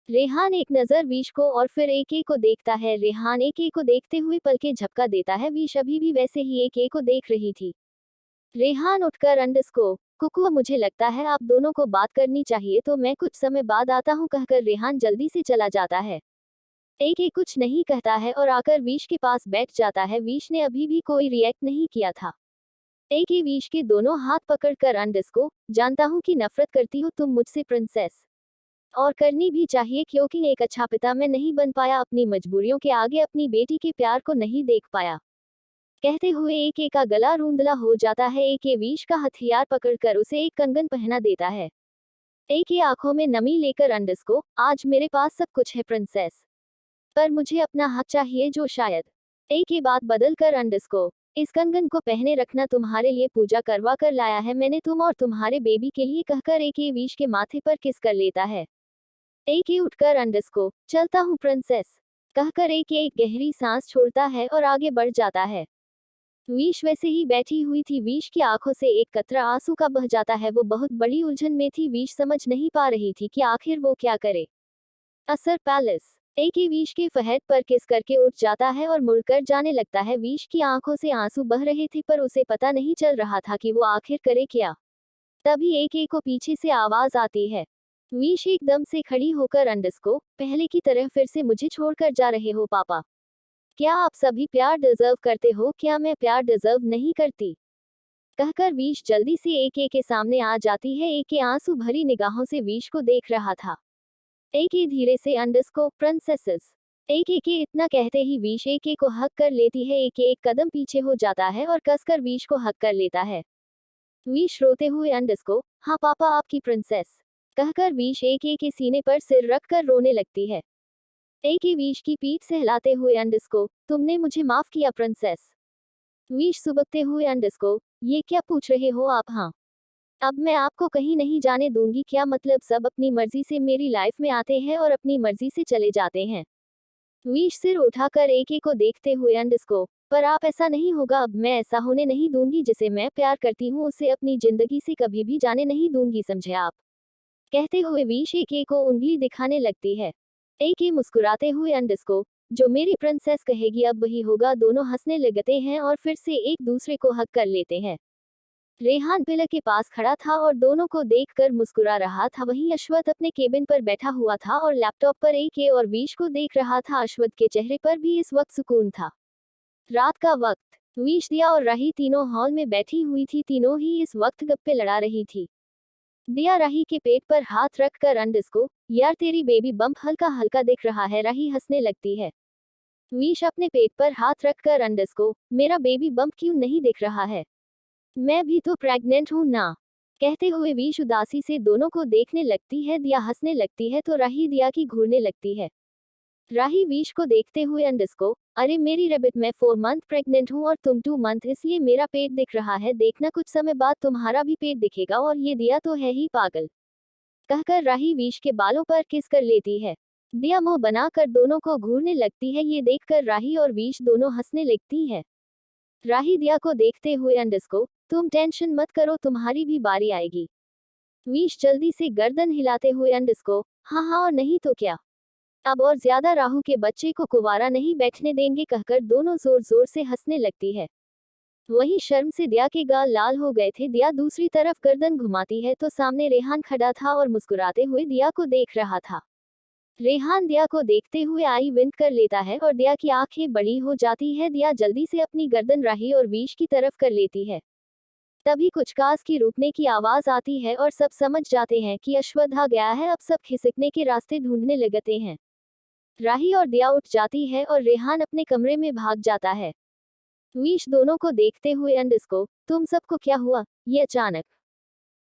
[SPEAKER 1] रेहान एक नजर विश को और फिर एक को देखता है। रेहान एक को देखते हुए पलके झपका देता है। विश अभी भी वैसे ही एक को देख रही थी। रेहान उठकर अंडस्को, कुकू मुझे लगता है आप दोनों को बात करनी चाहिए, तो मैं कुछ समय बाद आता हूँ कहकर रेहान जल्दी से चला जाता है। एक कुछ नहीं कहता है और आकर विश के पास बैठ जाता है। विश ने अभी भी कोई रिएक्ट नहीं किया था। एक विश के दोनों हाथ पकड़कर अंडस्को, जानता हूँ कि नफरत करती हो तुम मुझसे प्रिंसेस, और करनी भी चाहिए, क्योंकि एक अच्छा पिता मैं नहीं बन पाया, अपनी मजबूरियों के आगे अपनी बेटी के प्यार को नहीं देख पाया। कहते हुए एक का गला रूंधला हो जाता है। एक विश का हथियार पकड़कर उसे एक कंगन पहना देता है। ए की आंखों में नमी लेकर अंडरस्को, आज मेरे पास सब कुछ है प्रिंसेस, पर मुझे अपना हक चाहिए जो शायद। ए की बात बदल कर अंडरस्को, इस कंगन को पहने रखना, तुम्हारे लिए पूजा करवा कर लाया है मैंने, तुम और तुम्हारे बेबी के लिए, कहकर ए के विश के माथे पर किस कर लेता है। ए के उठकर अंडरस्को, चलता हूँ प्रिंसेस, कहकर ए के एक गहरी सांस छोड़ता है और आगे बढ़ जाता है। विश वैसे ही बैठी हुई थी। विश की आंखों से एक कतरा आंसू का बह जाता है। वो बहुत बड़ी उलझन में थी। विश समझ नहीं पा रही थी कि आखिर वो क्या करे। असर पैलेस। एक ही विश के फहद पर किस करके उठ जाता है और मुड़कर जाने लगता है। विश की आंखों से आंसू बह रहे थे पर उसे पता नहीं चल रहा था कि वो आखिर करे क्या। तभी एक को पीछे से आवाज आती है। विश एकदम से खड़ी होकर अंडरस्को, पहले की तरह फिर से मुझे छोड़कर जा रहे हो पापा? क्या आप सभी प्यार डिजर्व करते हो? क्या मैं प्यार डिजर्व नहीं करती? कहकर विश जल्दी से ए के सामने आ जाती है। ए के आंसू भरी निगाहों से विश को देख रहा था। ए के धीरे से अंडरस्को, प्रिंसेसेस। के इतना कहते ही विश ए को हक कर लेती है। ए एक कदम पीछे हो जाता है और कसकर विश को हक कर लेता है। विश रोते हुए अंडरस्को, हाँ पापा आपकी प्रिंसेस, कहकर विश ए के सीने पर सिर रखकर रोने लगती है। ए के विश की पीठ सहलाते हुए अंडरस्को, तुमने मुझे माफ किया प्रिंसेस। विश सुबकते हुए अंडरस्को, ये क्या पूछ रहे हो आप? हाँ, अब मैं आपको कहीं नहीं जाने दूंगी। क्या मतलब? सब अपनी मर्जी से मेरी लाइफ में आते हैं और अपनी मर्जी से चले जाते हैं। विश सिर उठाकर ए को देखते हुए अंडरस्को, पर आप ऐसा नहीं होगा। अब मैं ऐसा होने नहीं दूंगी। जिसे मैं प्यार करती हूँ उसे अपनी जिंदगी से कभी भी जाने नहीं दूंगी, समझे आप? कहते हुए विश ए को उंगली दिखाने लगती है। ए के मुस्कुराते हुए अंडरस्को, जो मेरी प्रिंसेस कहेगी अब वही होगा। दोनों हंसने लगते हैं और फिर से एक दूसरे को हक कर लेते हैं। रेहान पिलर के पास खड़ा था और दोनों को देखकर मुस्कुरा रहा था। वहीं अश्वथ अपने केबिन पर बैठा हुआ था और लैपटॉप पर ए के और विश को देख रहा था। अश्वथ के चेहरे पर भी इस वक्त सुकून था। रात का वक्त। विश, दिया और राही तीनों हॉल में बैठी हुई थी। तीनों ही इस वक्त गप्पे लड़ा रही थी। दिया राही के पेट पर हाथ रखकर अंडरस्को, यार तेरी बेबी बम्प हल्का हल्का दिख रहा है। राही हंसने लगती है। विश अपने पेट पर हाथ रखकर अंडरस्को, मेरा बेबी बम्प क्यों नहीं दिख रहा है? मैं भी तो प्रेग्नेंट हूं ना। कहते हुए विश उदासी से दोनों को देखने लगती है। दिया हंसने लगती है तो राही दिया की घूरने लगती है। राही विश को देखते हुए अंडरस्को, अरे मेरी रबिट, मैं 4 मंथ प्रेग्नेंट हूँ और तुम 2 मंथ, इसलिए मेरा पेट दिख रहा है। देखना कुछ समय बाद तुम्हारा भी पेट दिखेगा। और ये दिया तो है ही पागल, कहकर राही विश के बालों पर किस कर लेती है। दिया मुंह बनाकर दोनों को घूरने लगती है। ये देखकर राही और विश दोनों हंसने लगती है। राही दिया को देखते हुए अंडरस्को, तुम टेंशन मत करो, तुम्हारी भी बारी आएगी। विश जल्दी से गर्दन हिलाते हुए अंडरस्को, हाँ हाँ और नहीं तो क्या, अब और ज्यादा राहु के बच्चे को कुंवारा नहीं बैठने देंगे, कहकर दोनों जोर जोर से हंसने लगती है। वहीं शर्म से दिया के गाल लाल हो गए थे। दिया दूसरी तरफ गर्दन घुमाती है तो सामने रेहान खड़ा था और मुस्कुराते हुए दिया को देख रहा था। रेहान दिया को देखते हुए आई विंक कर लेता है और दिया की आंखें बड़ी हो जाती है। दिया जल्दी से अपनी गर्दन राही और विश की तरफ कर लेती है। तभी कुछ कास की रुकने की आवाज आती है और सब समझ जाते हैं कि अश्वथ आ गया है। अब सब खिसकने के रास्ते ढूंढने लगते हैं। राही और दिया उठ जाती है और रेहान अपने कमरे में भाग जाता है। विश दोनों को देखते हुए अंडरस्को, तुम सबको क्या हुआ ये अचानक?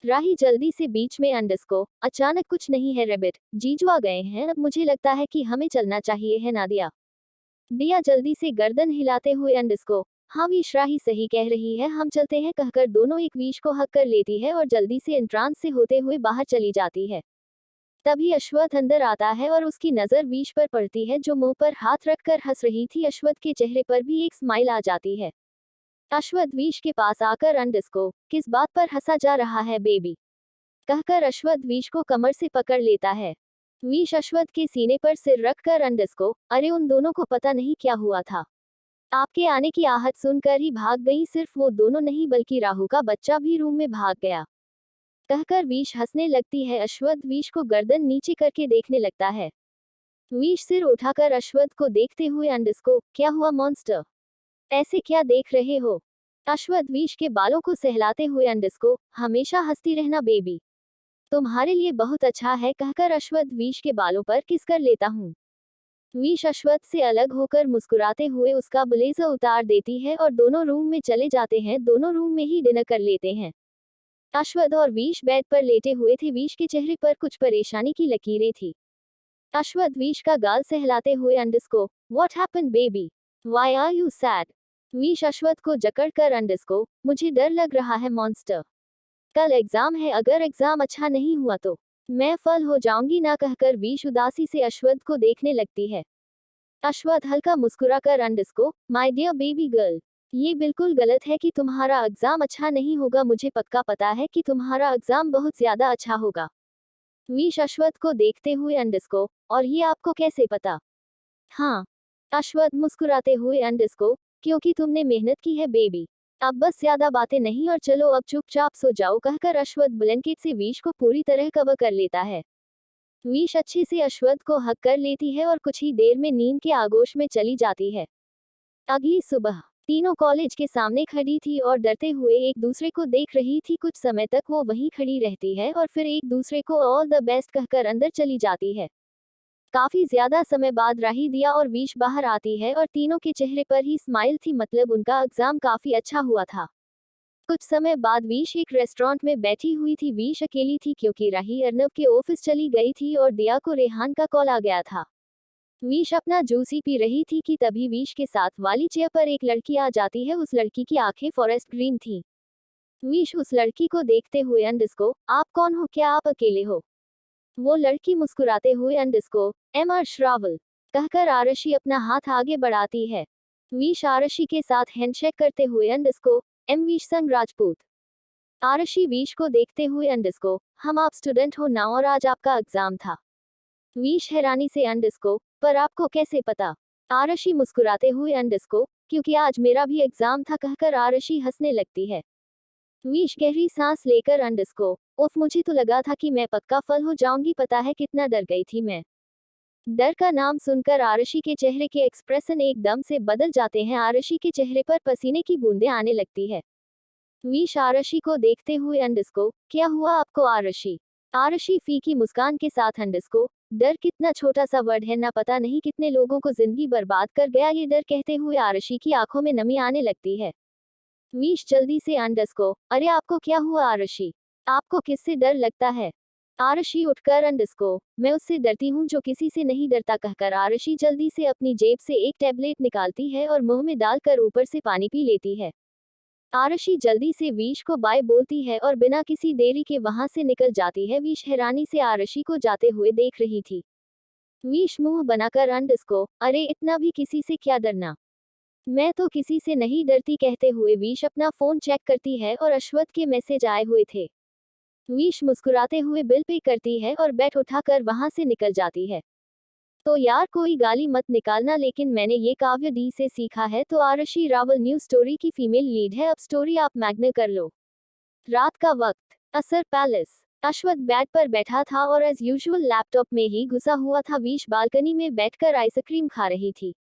[SPEAKER 1] राही जल्दी से बीच में अंडरस्को, अचानक कुछ नहीं है रैबिट, जीजू आ गए हैं। अब मुझे लगता है कि हमें चलना चाहिए, है ना दिया? दिया जल्दी से गर्दन हिलाते हुए अंडरस्को, हाँ विश, राही सही कह रही है, हम चलते हैं, कहकर दोनों एक विश को हक कर लेती है और जल्दी से एंट्रांस से होते हुए बाहर चली जाती है। तभी अश्वथ अंदर आता है और उसकी नजर विश पर पड़ती है जो मुंह पर हाथ रखकर हंस रही थी। अश्वथ के चेहरे पर भी एक स्माइल आ जाती है। अश्वथ विश के पास आकर अंडरस्को, किस बात पर हंसा जा रहा है बेबी, कहकर अश्वथ विश को कमर से पकड़ लेता है। विश अश्वथ के सीने पर सिर रखकर अंडरस्को, अरे उन दोनों को पता नहीं क्या हुआ था, आपके आने की आहट सुनकर ही भाग गई। सिर्फ वो दोनों नहीं बल्कि राहु का बच्चा भी रूम में भाग गया, कहकर विश हंसने लगती है। अश्वथ विश को गर्दन नीचे करके देखने लगता है। विश सिर उठाकर अश्वथ को देखते हुए अंडरस्को, क्या हुआ मॉन्स्टर, ऐसे क्या देख रहे हो? अश्वथ विश के बालों को सहलाते हुए अंडरस्को, हमेशा हंसती रहना बेबी, तुम्हारे लिए बहुत अच्छा है, कहकर अश्वथ विश के बालों पर किस कर लेता हूँ। विश अश्वथ से अलग होकर मुस्कुराते हुए उसका ब्लेजर उतार देती है और दोनों रूम में चले जाते हैं। दोनों रूम में ही डिनर कर लेते हैं। अश्वथ और विश बेड पर लेटे हुए थे। विश के चेहरे पर कुछ परेशानी की लकीरें थी। अश्वथ विश का गाल सहलाते हुए underscore, what happened baby, why are you sad. Vish Ashwath को जकड़कर अंडरस्को, मुझे डर लग रहा है मॉन्स्टर। कल एग्जाम है, अगर एग्जाम अच्छा नहीं हुआ तो मैं फल हो जाऊंगी ना, कहकर विश उदासी से अश्वथ को देखने लगती है। अश्वथ हल्का मुस्कुराकर underscore, my dear baby girl, ये बिल्कुल गलत है कि तुम्हारा एग्जाम अच्छा नहीं होगा, मुझे पक्का पता है कि तुम्हारा एग्जाम बहुत ज्यादा अच्छा होगा। विश अश्वथ को देखते हुए अंडरस्को, और ये आपको कैसे पता। हाँ, अश्वथ मुस्कुराते हुए अंडरस्को, क्योंकि तुमने मेहनत की है बेबी। अब बस ज्यादा बातें नहीं और चलो अब चुपचाप सो जाओ, कहकर अश्वथ ब्लैंकेट से विश को पूरी तरह कवर कर लेता है। विश अच्छे से अश्वथ को हक कर लेती है और कुछ ही देर में नींद के आगोश में चली जाती है। अगली सुबह तीनों कॉलेज के सामने खड़ी थी और डरते हुए एक दूसरे को देख रही थी। कुछ समय तक वो वहीं खड़ी रहती है और फिर एक दूसरे को ऑल द बेस्ट कहकर अंदर चली जाती है। काफी ज्यादा समय बाद राही, दिया और विश बाहर आती है और तीनों के चेहरे पर ही स्माइल थी, मतलब उनका एग्जाम काफी अच्छा हुआ था। कुछ समय बाद विश एक रेस्टोरेंट में बैठी हुई थी। विश अकेली थी क्योंकि राही अर्नब के ऑफिस चली गई थी और दिया को रेहान का कॉल आ गया था। विश अपना जूस ही पी रही थी कि तभी विश के साथ वाली चेयर पर एक लड़की आ जाती है। उस लड़की की आंखें फॉरेस्ट ग्रीन थी। विश उस लड़की को देखते हुए अंडरस्को, आप कौन हो, क्या आप अकेले हो। वो लड़की मुस्कुराते हुए अंडरस्को, एम आर श्रावल, कहकर आरशी अपना हाथ आगे बढ़ाती है। विश आरशी के साथ हैंडशेक करते हुए अंडरस्को, एम विश संग राजपूत। आरशी विश को देखते हुए अंडरस्को, हम आप स्टूडेंट हो ना और आज आपका एग्जाम था। विश हैरानी से अंडरस्को, पर आपको कैसे पता। आरशी मुस्कुराते हुए अंडरस्को, क्योंकि आज मेरा भी एग्जाम था, कहकर आरशी हंसने लगती है। विश गहरी सांस लेकर अंडरस्को, उफ मुझे तो लगा था कि मैं पक्का फल हो जाऊंगी, पता है कितना डर गई थी मैं। डर का नाम सुनकर आरशी के चेहरे के एक्सप्रेशन एकदम से बदल जाते हैं। आरशी के चेहरे पर पसीने की बूंदें आने लगती है। विश आरशी को देखते हुए अंडरस्को, क्या हुआ आपको आरशी। आरशी फीकी मुस्कान के साथ अंडरस्को, डर कितना छोटा सा वर्ड है ना, पता नहीं कितने लोगों को जिंदगी बर्बाद कर गया ये डर, कहते हुए आरशी की आंखों में नमी आने लगती है। विश जल्दी से अंडरस्को, अरे आपको क्या हुआ आरशी, आपको किससे डर लगता है। आरशी उठकर अंडरस्को, मैं उससे डरती हूँ जो किसी से नहीं डरता, कहकर आरशी जल्दी से अपनी जेब से एक टैबलेट निकालती है और मुंह में डालकर ऊपर से पानी पी लेती है। आरशी जल्दी से विश को बाय बोलती है और बिना किसी देरी के वहां से निकल जाती है। विश हैरानी से आरशी को जाते हुए देख रही थी। विश मुंह बनाकर अंडरस्को, अरे इतना भी किसी से क्या डरना, मैं तो किसी से नहीं डरती, कहते हुए विश अपना फोन चेक करती है और अश्वथ के मैसेज आए हुए थे। विश मुस्कुराते हुए बिल पे करती है और बैट उठाकर वहां से निकल जाती है। तो यार कोई गाली मत निकालना, लेकिन मैंने ये काव्य डी से सीखा है। तो आरशी रावल न्यू स्टोरी की फीमेल लीड है, अब स्टोरी आप मैग्ने कर लो। रात का वक्त, असर पैलेस। अश्वथ बेड पर बैठा था और एज यूजुअल लैपटॉप में ही घुसा हुआ था। विश बालकनी में बैठकर आइसक्रीम खा रही थी।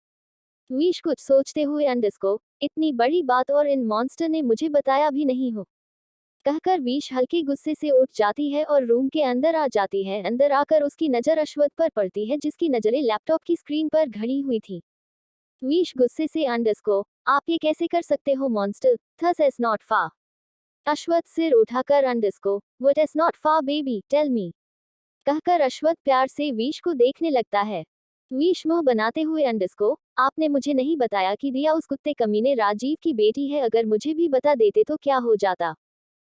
[SPEAKER 1] विश कुछ सोचते हुए अंडरस्को, इतनी बड़ी बात और इन मॉन्स्टर ने मुझे बताया भी नहीं हो, कहकर विश हल्के गुस्से से उठ जाती है और रूम के अंदर आ जाती है। अंदर आकर उसकी नजर अश्वथ पर पड़ती है जिसकी नजरें लैपटॉप की स्क्रीन पर घड़ी हुई थी। विश गुस्से से अंडरस्को, आप ये कैसे कर सकते हो मॉन्स्टर, थस इज नॉट फा। अश्वथ सिर उठाकर अंडरस्को, व्हाट इज नॉट फा बेबी टेल मी, कहकर अश्वथ प्यार से विश को देखने लगता है। विश मुंह बनाते हुए अंडरस्को, आपने मुझे नहीं बताया कि दिया उस कुत्ते कमीने राजीव की बेटी है, अगर मुझे भी बता देते तो क्या हो जाता।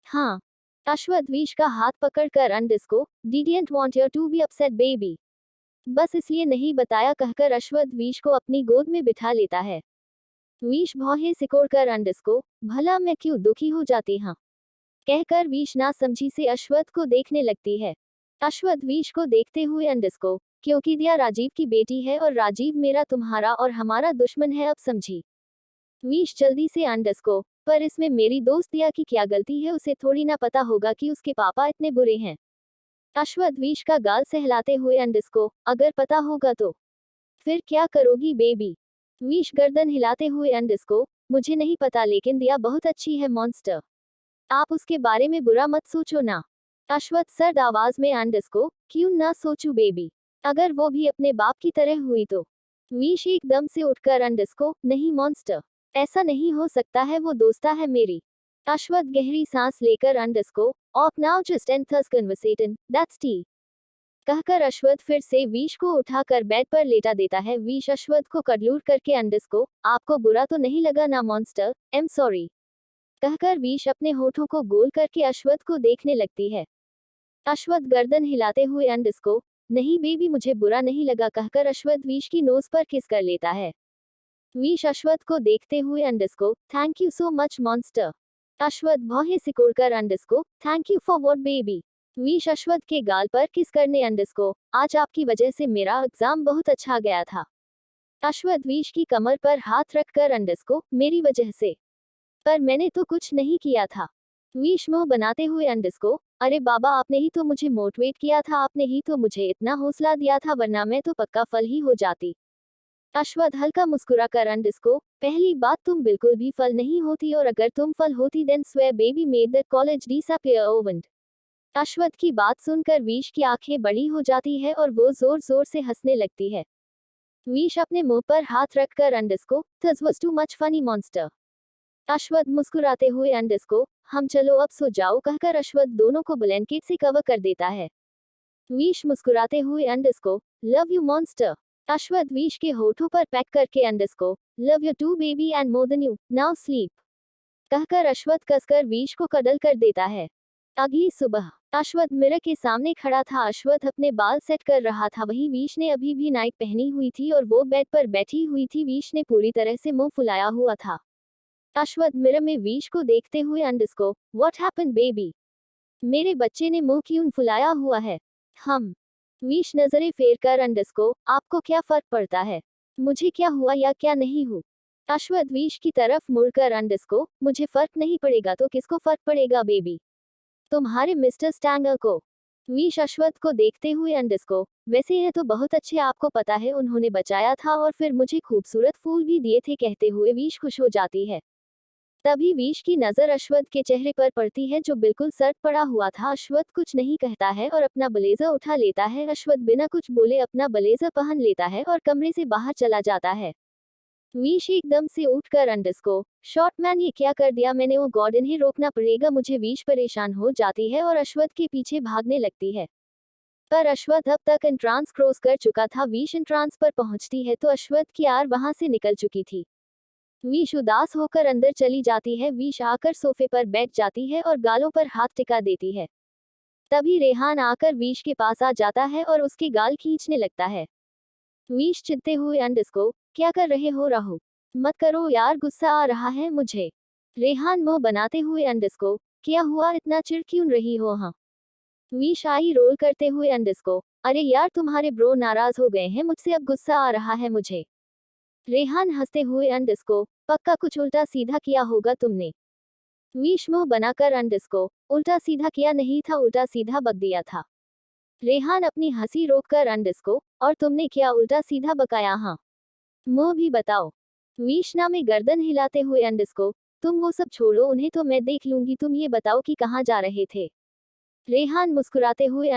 [SPEAKER 1] हाँ, अश्वथ विश का हाथ पकड़कर underscore, didn't want you to be upset baby, बस इसलिए नहीं बताया, कहकर अश्वथ विश को अपनी गोद में बिठा लेता है। विश भौहें सिकोड़कर अंडरस्को, भला मैं क्यों दुखी हो जाती हाँ, कहकर विश ना समझी से अश्वथ को देखने लगती है। अश्वथ विश को देखते हुए अंडरस्को, क्योंकि दिया राजीव की बेटी है और राजीव मेरा तुम्हारा और हमारा दुश्मन है, अब समझी। विश जल्दी से अंडरस्को, पर इसमें मेरी दोस्त दिया की क्या गलती है, उसे थोड़ी ना पता होगा कि उसके पापा इतने बुरे हैं। अश्वथ विश का गाल सहलाते हुए अंडरस्को, अगर पता होगा तो फिर क्या करोगी बेबी। विश गर्दन हिलाते हुए अंडरस्को, मुझे नहीं पता लेकिन दिया बहुत अच्छी है मॉन्स्टर, आप उसके बारे में बुरा मत सोचो ना। अश्वथ सर्द आवाज में अंडरस्को, क्यों ना सोचू बेबी, अगर वो भी अपने बाप की तरह हुई तो। विश एकदम से उठकर अंडरस्को, नहीं मॉन्स्टर, ऐसा नहीं हो सकता है, वो दोस्ता है मेरी। अश्वथ गहरी सांस लेकर off now just end this conversation that's it कहकर अश्वथ फिर से विश को उठाकर बेड पर लेटा देता है। विश अश्वथ को कडलूर करके आपको बुरा तो नहीं लगा ना मॉन्स्टर, एम सॉरी कहकर विश अपने होठों को गोल करके अश्वथ को देखने लगती है। अश्वथ गर्दन हिलाते हुए नहीं बेबी मुझे बुरा नहीं लगा कहकर अश्वथ विश की नोज पर किस कर लेता है। विश अश्वथ को देखते हुए thank you so much monster. Ashwath भौहें सिकोड़कर thank you for what baby. Vish Ashwath के गाल पर किस करने आज आपकी वजह से मेरा एग्जाम बहुत अच्छा गया था। अश्वथ विश की कमर पर हाथ रखकर मेरी वजह से, पर मैंने तो कुछ नहीं किया था। विश मुंह बनाते हुए अरे बाबा आपने ही तो मुझे मोटिवेट किया था, आपने ही तो मुझे इतना हौसला दिया था, वरना मैं तो पक्का फल ही हो जाती। अश्वथ हल्का मुस्कुराकर पहली बात तुम बिल्कुल भी फल नहीं होती, और अगर तुम फल होती then swear baby made the college disappear overnight. Ashwath की बात सुनकर विश की आंखें बड़ी हो जाती है और वो जोर जोर से हंसने लगती है। विश अपने मुंह पर हाथ रखकर this was too much funny monster. Ashwath मुस्कुराते हुए हम चलो अब सो जाओ कहकर अश्वथ दोनों को ब्लैंकेट से कवर कर देता है। विश मुस्कुराते हुए love you monster. Ashwath Vish के होठों पर पैक करके love you too baby and more than you, now sleep कहकर अश्वथ कसकर विश को कडल कर देता है। अगली सुबह अश्वथ मिरर के सामने खड़ा था। अश्वथ अपने बाल सेट कर रहा था, वहीं विश ने अभी भी नाइट पहनी हुई थी और वो बेड पर बैठी हुई थी। विश ने पूरी तरह से मुंह फुलाया हुआ था। अश्वथ मिरर में विश को देखते हुए व्हाट हैपेंड बेबी, मेरे बच्चे ने मुंह क्यों फुलाया हुआ है। हम विश नजरें फेर कर आपको क्या फर्क पड़ता है, मुझे क्या हुआ या क्या नहीं हूँ। अश्वथ विश की तरफ मुड़कर मुझे फर्क नहीं पड़ेगा तो किसको फर्क पड़ेगा बेबी, तुम्हारे मिस्टर स्टैंगर को। विश अश्वथ को देखते हुए वैसे है तो बहुत अच्छे, आपको पता है उन्होंने बचाया था और फिर मुझे खूबसूरत फूल भी दिए थे कहते हुए विश खुश हो जाती है। तभी विश की नजर अश्वथ के चेहरे पर पड़ती है जो बिल्कुल सर्द पड़ा हुआ था। अश्वथ कुछ नहीं कहता है और अपना ब्लेजर उठा लेता है। अश्वथ बिना कुछ बोले अपना ब्लेजर पहन लेता है और कमरे से बाहर चला जाता है। विश एकदम से उठकर शॉर्ट मैन ये क्या कर दिया मैंने, वो गॉड इन्हें रोकना पड़ेगा मुझे। विश परेशान हो जाती है और अश्वथ के पीछे भागने लगती है, पर अश्वथ अब तक एंट्रांस क्रॉस कर चुका था। विश एंट्रांस पर पहुंचती है तो अश्वथ की आर वहां से निकल चुकी थी। विश उदास होकर अंदर चली जाती है। विश आकर सोफे पर बैठ जाती है और गालों पर हाथ टिका देती है। तभी रेहान आकर विश के पास आ जाता है और उसके गाल खींचने लगता है। विश चिढ़ते हुए क्या कर रहे हो राहु, मत करो यार, गुस्सा आ रहा है मुझे। रेहान मुंह बनाते हुए क्या हुआ, इतना चिढ़ क्यों रही हो। हाँ विश आई रोल करते हुए अरे यार तुम्हारे ब्रो नाराज हो गए हैं मुझसे, अब गुस्सा आ रहा है मुझे। रेहान हंसते हुए पक्का कुछ उल्टा सीधा किया होगा तुमने। विश मुंह बनाकर उल्टा सीधा किया नहीं था, उल्टा सीधा बक दिया था। रेहान अपनी हंसी रोककर और तुमने क्या उल्टा सीधा बकाया। हाँ मुंह भी बताओ। विश ना में गर्दन हिलाते हुए तुम वो सब छोड़ो, उन्हें तो मैं देख लूंगी, तुम ये बताओ कि कहाँ जा रहे थे। रेहान मुस्कुराते हुए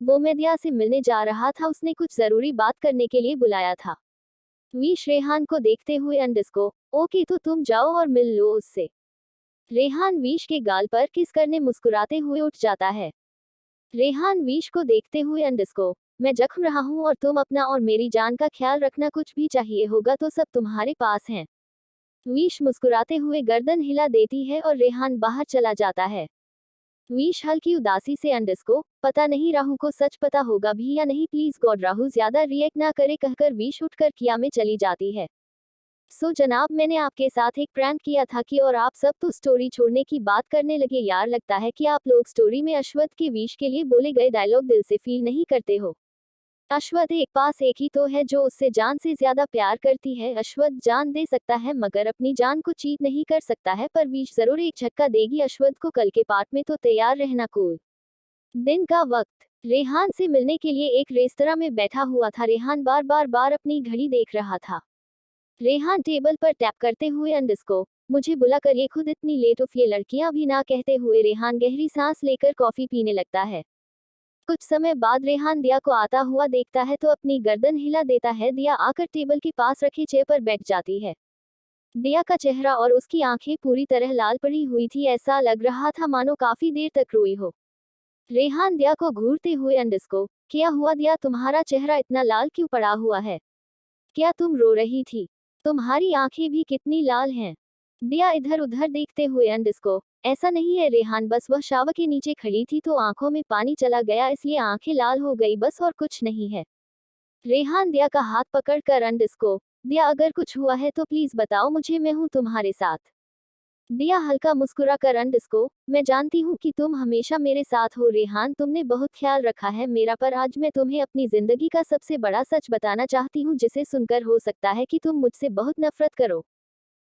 [SPEAKER 1] वो मैं दिया से मिलने जा रहा था, उसने कुछ जरूरी बात करने के लिए बुलाया था। विश रेहान को देखते हुए ओके तो तुम जाओ और मिल लो उससे। रेहान विश के गाल पर किस करने मुस्कुराते हुए उठ जाता है। रेहान विश को देखते हुए मैं जख्म रहा हूँ और तुम अपना और मेरी जान का ख्याल रखना, कुछ भी चाहिए होगा तो सब तुम्हारे पास हैं। विश मुस्कुराते हुए गर्दन हिला देती है और रेहान बाहर चला जाता है। विश हल्की उदासी से पता नहीं राहु को सच पता होगा भी या नहीं, प्लीज गॉड राहु ज्यादा रिएक्ट ना करे कहकर विश उठकर किया में चली जाती है। सो जनाब मैंने आपके साथ एक प्रैंक किया था कि और आप सब तो स्टोरी छोड़ने की बात करने लगे यार, लगता है कि आप लोग स्टोरी में अश्वथ के विश के लिए बोले गए डायलॉग दिल से फील नहीं करते हो। अश्वथ एक पास एक ही तो है जो उससे जान से ज्यादा प्यार करती है। अश्वथ जान दे सकता है मगर अपनी जान को चीट नहीं कर सकता है, पर विश जरूर एक झटका देगी अश्वथ को कल के पार्ट में, तो तैयार रहना। कूल दिन का वक्त रेहान से मिलने के लिए एक रेस्तरां में बैठा हुआ था। रेहान बार अपनी घड़ी देख रहा था। रेहान टेबल पर टैप करते हुए मुझे बुला कर ये खुद इतनी लेट ऑफ, ये लड़कियां भी ना कहते हुए रेहान गहरी सांस लेकर कॉफी पीने लगता है। कुछ समय बाद रेहान दिया को आता हुआ देखता है तो अपनी गर्दन हिला देता है। दिया आकर टेबल के पास रखे चेयर पर बैठ जाती है। दिया का चेहरा और उसकी आंखें पूरी तरह लाल पड़ी हुई थी, ऐसा लग रहा था मानो काफी देर तक रोई हो। रेहान दिया को घूरते हुए अंडस्को, क्या हुआ दिया, तुम्हारा चेहरा इतना लाल क्यों पड़ा हुआ है? क्या तुम रो रही थी? तुम्हारी आंखें भी कितनी लाल हैं। दिया इधर उधर देखते हुए अंडस्को, ऐसा नहीं है रेहान, बस वह शावर के नीचे खड़ी थी तो आंखों में पानी चला गया इसलिए आंखें लाल हो गई, बस और कुछ नहीं है। रेहान दिया का हाथ पकड़कर अंडस्को, दिया अगर कुछ हुआ है तो प्लीज बताओ मुझे, मैं हूं तुम्हारे साथ। दिया हल्का मुस्कुरा कर अंडस्को, मैं जानती हूँ कि तुम हमेशा मेरे साथ हो रेहान, तुमने बहुत ख्याल रखा है मेरा, पर आज मैं तुम्हें अपनी जिंदगी का सबसे बड़ा सच बताना चाहती हूँ जिसे सुनकर हो सकता है कि तुम मुझसे बहुत नफरत करो।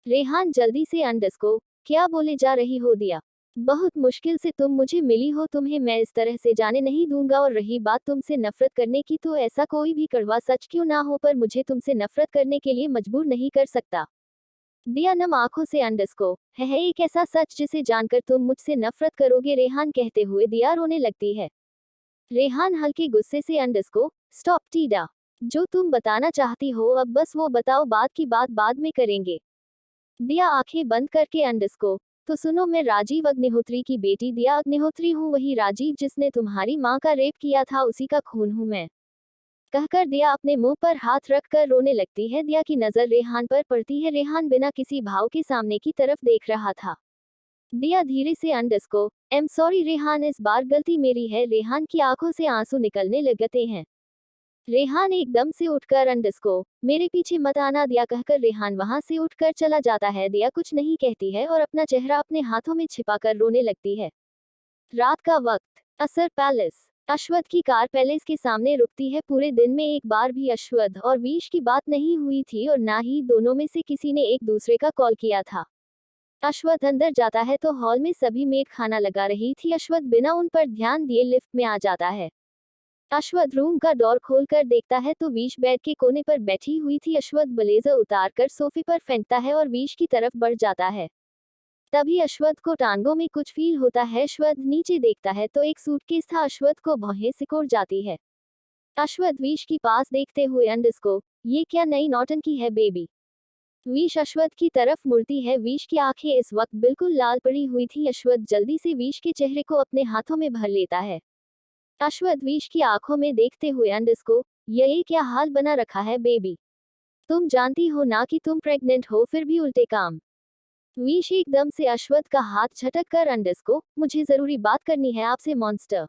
[SPEAKER 1] रेहान जल्दी से अंडस्को, क्या बोले जा रही हो दिया? बहुत मुश्किल से तुम मुझे मिली हो, तुम्हें मैं इस तरह से जाने नहीं दूंगा, और रही बात तुमसे नफरत करने की तो ऐसा कोई भी कड़वा सच क्यों ना हो पर मुझे तुमसे नफरत करने के लिए मजबूर नहीं कर सकता। दिया नम आंखों से अंडस्को, है एक ऐसा सच जिसे जानकर तुम मुझसे नफरत करोगे, रेहान कहते हुए दिया रोने लगती है। रेहान हल्के गुस्से से अंडस्को, स्टॉप टीडा, जो तुम बताना चाहती हो अब बस वो बताओ, बात की बात बाद में करेंगे। दिया आंखें बंद करके अंडस्को, तो सुनो, मैं राजीव अग्निहोत्री की बेटी दिया अग्निहोत्री हूँ, वही राजीव जिसने तुम्हारी माँ का रेप किया था, उसी का खून हूँ मैं। कहकर दिया अपने मुंह पर हाथ रखकर रोने लगती है। दिया की नजर रेहान पर पड़ती है, रेहान बिना किसी भाव के सामने की तरफ देख रहा था। दिया धीरे से अंडस्को, एम सॉरी रेहान, इस बार गलती मेरी है। रेहान की आंखों से आंसू निकलने लगते हैं। रेहान एकदम से उठकर अंडस्को, मेरे पीछे मत आना दिया कहकर रेहान वहां से उठकर चला जाता है। दिया कुछ नहीं कहती है और अपना चेहरा अपने हाथों में छिपाकर रोने लगती है। रात का वक्त, असर पैलेस। अश्वथ की कार पैलेस के सामने रुकती है। पूरे दिन में एक बार भी अश्वथ और वीश की बात नहीं हुई थी और ना ही दोनों में से किसी ने एक दूसरे का कॉल किया था। अश्वथ अंदर जाता है तो हॉल में सभी मेड खाना लगा रही थी। अश्वथ बिना उन पर ध्यान दिए लिफ्ट में आ जाता है। अश्वथ रूम का डोर खोलकर देखता है तो वीश बेड के कोने पर बैठी हुई थी। अश्वथ ब्लेजर उतारकर सोफे पर फेंकता है और वीश की तरफ बढ़ जाता है। तभी अश्वथ को टांगों में कुछ फील होता है। अश्वथ नीचे देखता है तो एक सूटकेस था। अश्वथ को भौहें सिकोड़ जाती है। अश्वथ वीश की पास देखते हुए अंडस्को, ये क्या नई नौटंकी है बेबी? वीश अश्वथ की तरफ मुड़ती है। वीश की आंखें इस वक्त बिल्कुल लाल पड़ी हुई थी। अश्वथ जल्दी से वीश के चेहरे को अपने हाथों में भर लेता है। अश्वथ वीश की आंखों में देखते हुए अंडस्को, ये क्या हाल बना रखा है बेबी? तुम जानती हो ना कि तुम प्रेग्नेंट हो, फिर भी उल्टे काम। वीश एकदम से अश्वथ का हाथ झटक कर अंडस्को, मुझे जरूरी बात करनी है आपसे मॉन्स्टर।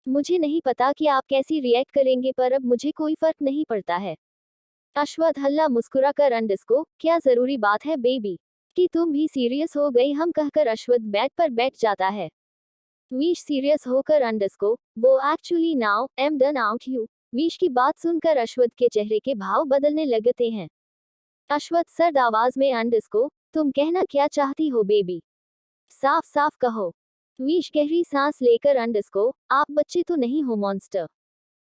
[SPEAKER 1] मुझे नहीं पता कि आप कैसी रिएक्ट करेंगे पर अब मुझे कोई फर्क नहीं पड़ता है। अश्वथ हल्ला मुस्कुरा कर अंडस्को, क्या जरूरी बात है बेबी? कि तुम भी सीरियस हो गई हम कहकर अश्वथ बेड पर बैठ जाता है। वीश सीरियस होकर अंडस्को, वो actually now am done out you. Wish की बात सुनकर अश्वथ के चेहरे के भाव बदलने लगते हैं। अश्वथ सर्द आवाज में अंडस्को, तुम कहना क्या चाहती हो बेबी? साफ साफ कहो। वीश गहरी सांस लेकर अंडस्को, आप बच्चे तो नहीं हो मॉन्स्टर।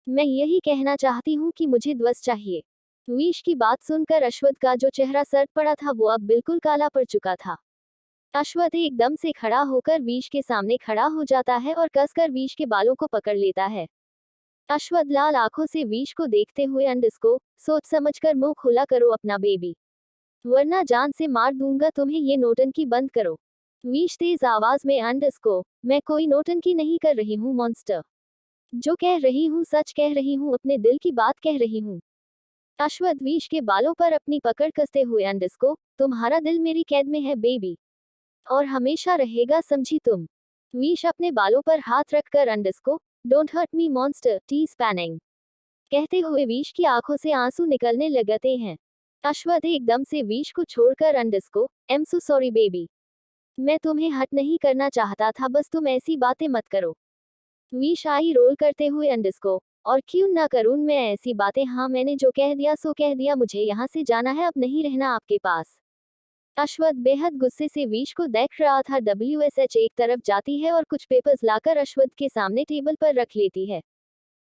[SPEAKER 1] मैं यही कहना चाहती हूँ कि मुझे द्वस चाहिए। वीश की बात सुनकर अश्वथ का जो चेहरा सर्द पड़ा था वो अब बिल्कुल काला पड़ चुका था। अश्वथ एकदम से खड़ा होकर वीश के सामने खड़ा हो जाता है और कसकर वीश के बालों को पकड़ लेता है। अश्वथ लाल आंखों से वीश को देखते हुए अंडस्को, सोच समझकर मुंह खुला करो अपना बेबी, वरना जान से मार दूंगा तुम्हें, ये नोटंकी बंद करो। वीश तेज आवाज में अंडस्को, मैं कोई नोटंकी नहीं कर रही हूँ मॉन्स्टर। जो कह रही हूँ सच कह रही हूँ, अपने दिल की बात कह रही हूँ। अश्वथ वीश के बालों पर अपनी पकड़ कसते हुए अंडस्को, तुम्हारा दिल मेरी कैद में है बेबी, और हमेशा रहेगा, समझी तुम? वीश अपने बालों पर हाथ रखकर underscore, don't hurt me monster t spanning कहते हुए वीश की आंखों से आंसू निकलने लगते हैं। अश्वथ एकदम से वीश को छोड़कर अंडस्को, एम सो सॉरी बेबी, मैं तुम्हें हर्ट नहीं करना चाहता था, बस तुम ऐसी बातें मत करो। वीश आई रोल करते हुए अंडस्को, और क्यों ना करूं मैं ऐसी बातें, हाँ मैंने जो कह दिया सो कह दिया, मुझे यहाँ से जाना है, अब नहीं रहना आपके पास। अश्वथ बेहद गुस्से से वीश को देख रहा था। WSH एक तरफ जाती है और कुछ पेपर्स लाकर अश्वथ के सामने टेबल पर रख लेती है।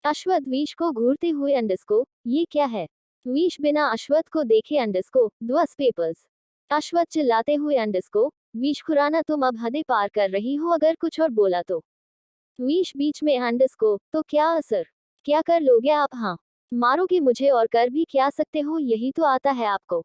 [SPEAKER 1] अश्वथ वीश को घूरते हुए अंडस्को, ये क्या है? वीश बिना अश्वथ को देखे अंडस्को, द्वस पेपर्स। अश्वथ चिल्लाते हुए अंडस्को, वीश खुराना तुम अब हदें पार कर रही हो, अगर कुछ और बोला तो। वीश बीच में अंडस्को, तो क्या असर? क्या कर लोगे आप? हाँ, मारोगे मुझे और कर भी क्या सकते हो, यही तो आता है आपको।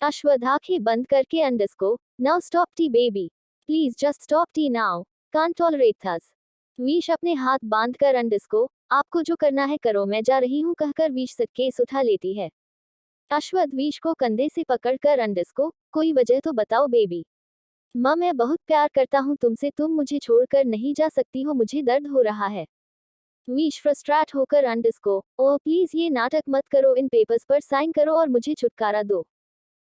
[SPEAKER 1] अश्वथ आंखें बंद करके अंडरस्को, now stop T baby, please just stop T now, can't tolerate thus. Wish अपने हाथ बांध कर अंडरस्को, आपको जो करना है करो मैं जा रही हूँ कहकर वीश सूटकेस उठा लेती है। अश्वथ वीश को कंधे से पकड़कर अंडरस्को, कोई वजह तो बताओ बेबी। माँ मैं बहुत प्यार करता हूँ तुमसे, तुम मुझे छोड़कर नहीं जा सकती हो, मुझे दर्द हो रहा है। वीश फ्रस्ट्रेट होकर अंडरस्को, ओह प्लीज ये नाटक मत करो, इन पेपर्स पर साइन करो और मुझे छुटकारा दो।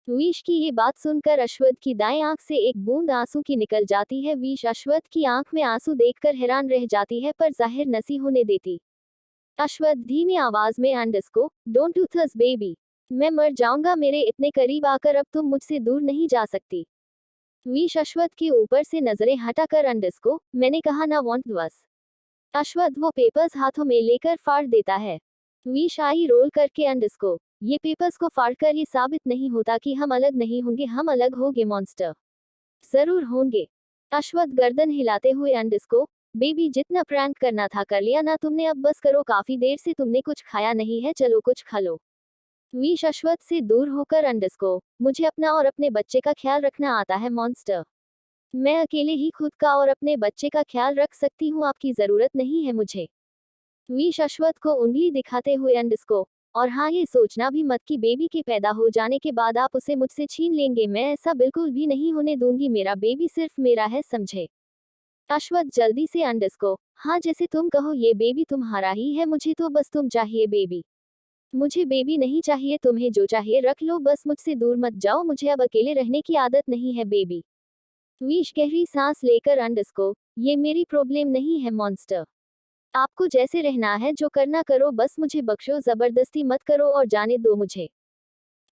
[SPEAKER 1] वीश की ये बात सुनकर अश्वथ की दाएं आंख से एक बूंद आंसू की निकल जाती है। वीश अश्वथ की आंख में आंसू देखकर हैरान रह जाती है पर जाहिर नसी होने देती। अश्वथ धीमी आवाज में अंडरस्को, डोंट डू दिस बेबी, मैं मर जाऊंगा मेरे इतने करीब आकर, अब तुम मुझसे दूर नहीं जा सकती। वीश अश्वथ के ऊपर से नजरें हटाकर अंडरस्को, मैंने कहा ना वॉन्ट बस। अश्वथ वो पेपर्स हाथों में लेकर फाड़ देता है। वीश आई रोल करके अंडरस्को, ये पेपर्स को फाड़कर ये साबित नहीं होता कि हम अलग नहीं होंगे, हम अलग होंगे मॉन्स्टर, जरूर होंगे। अश्वथ गर्दन हिलाते हुए अंडरस्को, बेबी जितना प्रैंक करना था कर लिया ना तुमने, अब बस करो, काफी देर से तुमने कुछ खाया नहीं है, चलो कुछ खा लो। वीश अश्वथ से दूर होकर अंडरस्को, मुझे अपना और अपने बच्चे का ख्याल रखना आता है मॉन्स्टर, मैं अकेले ही खुद का और अपने बच्चे का ख्याल रख सकती हूँ, आपकी जरूरत नहीं है मुझे। वीश अश्वथ को उंगली दिखाते हुए अंडरस्को, और हाँ ये सोचना भी मत कि बेबी के पैदा हो जाने के बाद आप उसे मुझसे छीन लेंगे, मैं ऐसा बिल्कुल भी नहीं होने दूंगी, मेरा बेबी सिर्फ मेरा है, समझे। अश्वथ जल्दी से अंडरस्को, हाँ जैसे तुम कहो, ये बेबी तुम्हारा ही है, मुझे तो बस तुम चाहिए बेबी, मुझे बेबी नहीं चाहिए, तुम्हें जो चाहिए रख लो, बस मुझसे दूर मत जाओ, मुझे अब अकेले रहने की आदत नहीं है बेबी। वीश गहरी सांस लेकर अंडरस्को, ये मेरी प्रॉब्लम नहीं है मॉन्स्टर, आपको जैसे रहना है जो करना करो, बस मुझे बख्शो, जबरदस्ती मत करो और जाने दो मुझे।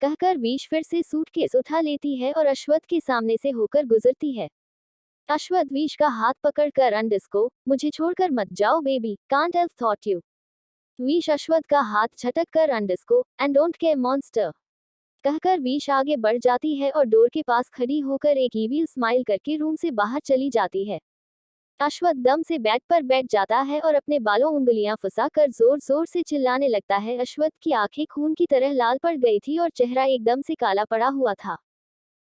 [SPEAKER 1] कहकर वीश फिर से सूटकेस उठा लेती है और अश्वथ के सामने से होकर गुजरती है। अश्वथ वीश का हाथ पकड़कर अंडरस्को, मुझे छोड़कर मत जाओ baby, can't have thought you. Wish Ashwath का हाथ झटक कर अंडरस्को, एंड डोंट केयर मॉन्स्टर, कहकर वीश आगे बढ़ जाती है और डोर के पास खड़ी होकर एक ईविल स्माइल करके रूम से बाहर चली जाती है। अश्वथ दम से बेड पर बैठ जाता है और अपने बालों उंगलियां फंसाकर जोर जोर से चिल्लाने लगता है। अश्वथ की आंखें खून की तरह लाल पड़ गई थी और चेहरा एकदम से काला पड़ा हुआ था।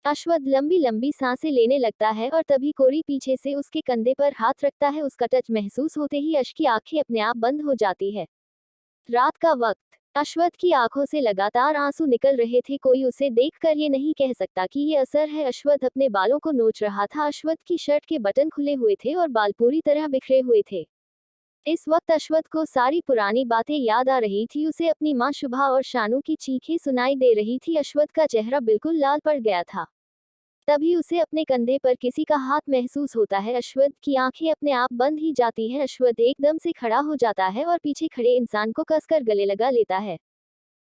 [SPEAKER 1] अश्वथ लंबी लंबी सांसें लेने लगता है और तभी कोरी पीछे से उसके कंधे पर हाथ रखता है, उसका टच महसूस होते ही अश की आंखें अपने आप बंद हो जाती है। रात का वक्त, अश्वथ की आंखों से लगातार आंसू निकल रहे थे, कोई उसे देखकर ये नहीं कह सकता कि ये असर है। अश्वथ अपने बालों को नोच रहा था, अश्वथ की शर्ट के बटन खुले हुए थे और बाल पूरी तरह बिखरे हुए थे। इस वक्त अश्वथ को सारी पुरानी बातें याद आ रही थी, उसे अपनी माँ शुभा और शानू की चीखें सुनाई दे रही थी। अश्वथ का चेहरा बिल्कुल लाल पड़ गया था। तभी उसे अपने कंधे पर किसी का हाथ महसूस होता है। अश्वथ की आंखें अपने आप बंद ही जाती हैं। अश्वथ एकदम से खड़ा हो जाता है और पीछे खड़े इंसान को कसकर गले लगा लेता है।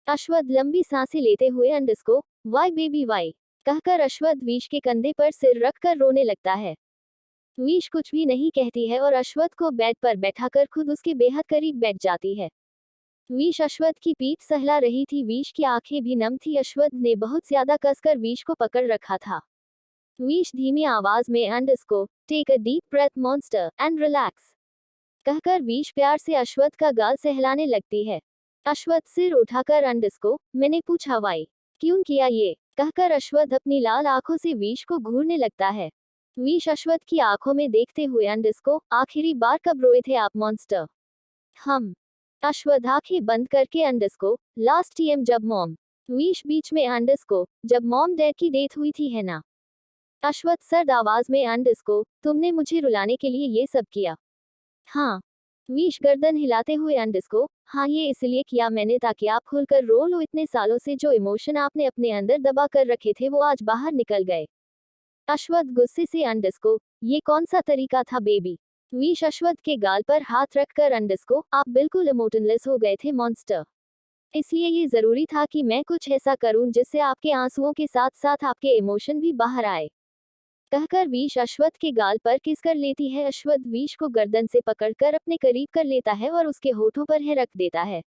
[SPEAKER 1] अश्वथ लंबी सांसें लेते हुए अंडरस्को, वाई बेबी वाई, कहकर अश्वथ वीश के कंधे पर सिर रखकर रोने लगता है। वीश कुछ भी नहीं कहती है और अश्वथ को बेड पर बैठाकर खुद उसके बेहद करीब बैठ जाती है। वीश अश्वथ की पीठ सहला रही थी, वीश की आंखें भी नम थी। अश्वथ ने बहुत ज्यादा कसकर वीश को पकड़ रखा था। वीश धीमी आवाज में underscore, take a deep breath monster and relax, कहकर वीश प्यार से अश्वथ का गाल सहलाने लगती है। अश्वथ सिर उठाकर अंडरस्को, मैंने पूछा वाई, क्यों किया ये, कहकर अश्वथ अपनी लाल आंखों से वीश को घूरने लगता है। वीश अश्वथ की आंखों में देखते हुए अंडरस्को, आखिरी बार कब रोए थे आप मॉन्स्टर। हम। अश्वथ आंखें बंद करके अंडरस्को, लास्ट टाइम जब मॉम। वीश बीच में अंडरस्को, जब मॉम डैड की डेथ हुई थी है ना। अश्वथ सर्द आवाज में अंडरस्को, तुमने मुझे रुलाने के लिए ये सब किया। हाँ। वीश गर्दन हिलाते हुए अंडरस्को, हाँ ये इसलिए किया मैंने ताकि आप खुलकर रो लो, इतने सालों से जो इमोशन आपने अपने अंदर दबा कर रखे थे वो आज बाहर निकल गए। अश्वथ गुस्से से अंडरस्को, ये कौन सा तरीका था बेबी। वीश अश्वथ के गाल पर हाथ रखकर अंडरस्को, आप बिल्कुल इमोशनलेस हो गए थे मॉन्स्टर, इसलिए ये जरूरी था कि मैं कुछ ऐसा करूं जिससे आपके आंसुओं के साथ साथ आपके इमोशन भी बाहर आए, कहकर वीश अश्वथ के गाल पर किस कर लेती है। अश्वथ वीश को गर्दन से पकड़कर अपने करीब कर लेता है और उसके होठों पर है रख देता है।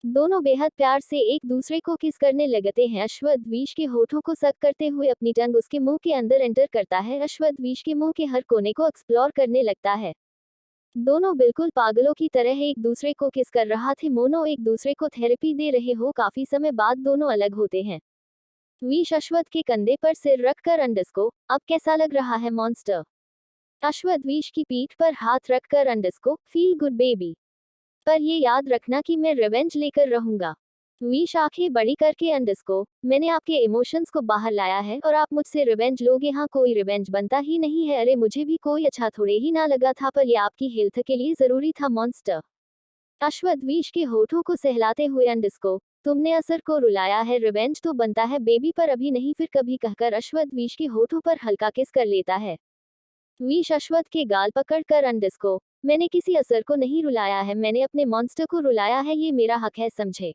[SPEAKER 1] दोनों बेहद प्यार से एक दूसरे को किस करने लगते हैं। अश्वथ वीश के होठों को सक करते हुए अपनी टंग उसके मुंह के अंदर एंटर करता है। अश्वथ वीश के मुंह के हर कोने को एक्सप्लोर करने लगता है। दोनों बिल्कुल पागलों की तरह एक दूसरे को किस कर रहा थे, मोनो एक दूसरे को थेरेपी दे रहे हो। काफी समय बाद दोनों अलग होते हैं। वीश अश्वथ के कंधे पर सिर रखकर अंडस्को, अब कैसा लग रहा है मॉन्स्टर? अश्वथ वीश की पीठ पर हाथ रखकर अंडस्को, फील गुड बेबी। पर ये याद रखना कि मैं रिवेंज लेकर रहूंगा। वीश आंखें बड़ी करके अंडस्को, मैंने आपके इमोशंस को बाहर लाया है और आप मुझसे रिवेंज लोगे? हाँ, कोई रिवेंज बनता ही नहीं है। अरे मुझे भी कोई अच्छा थोड़े ही ना लगा था, पर ये आपकी हेल्थ के लिए जरूरी था मॉन्स्टर। अश्वथ वीश के होठों को सहलाते हुए अंडस्को, तुमने असर को रुलाया है, रिवेंज तो बनता है बेबी, पर अभी नहीं, फिर कभी, कहकर अश्वथ वीश के होठों पर हल्का किस कर लेता है। वीश अश्वथ के गाल पकड़कर अंडस्को, मैंने किसी असर को नहीं रुलाया है, मैंने अपने मॉन्स्टर को रुलाया है, ये मेरा हक है, समझे?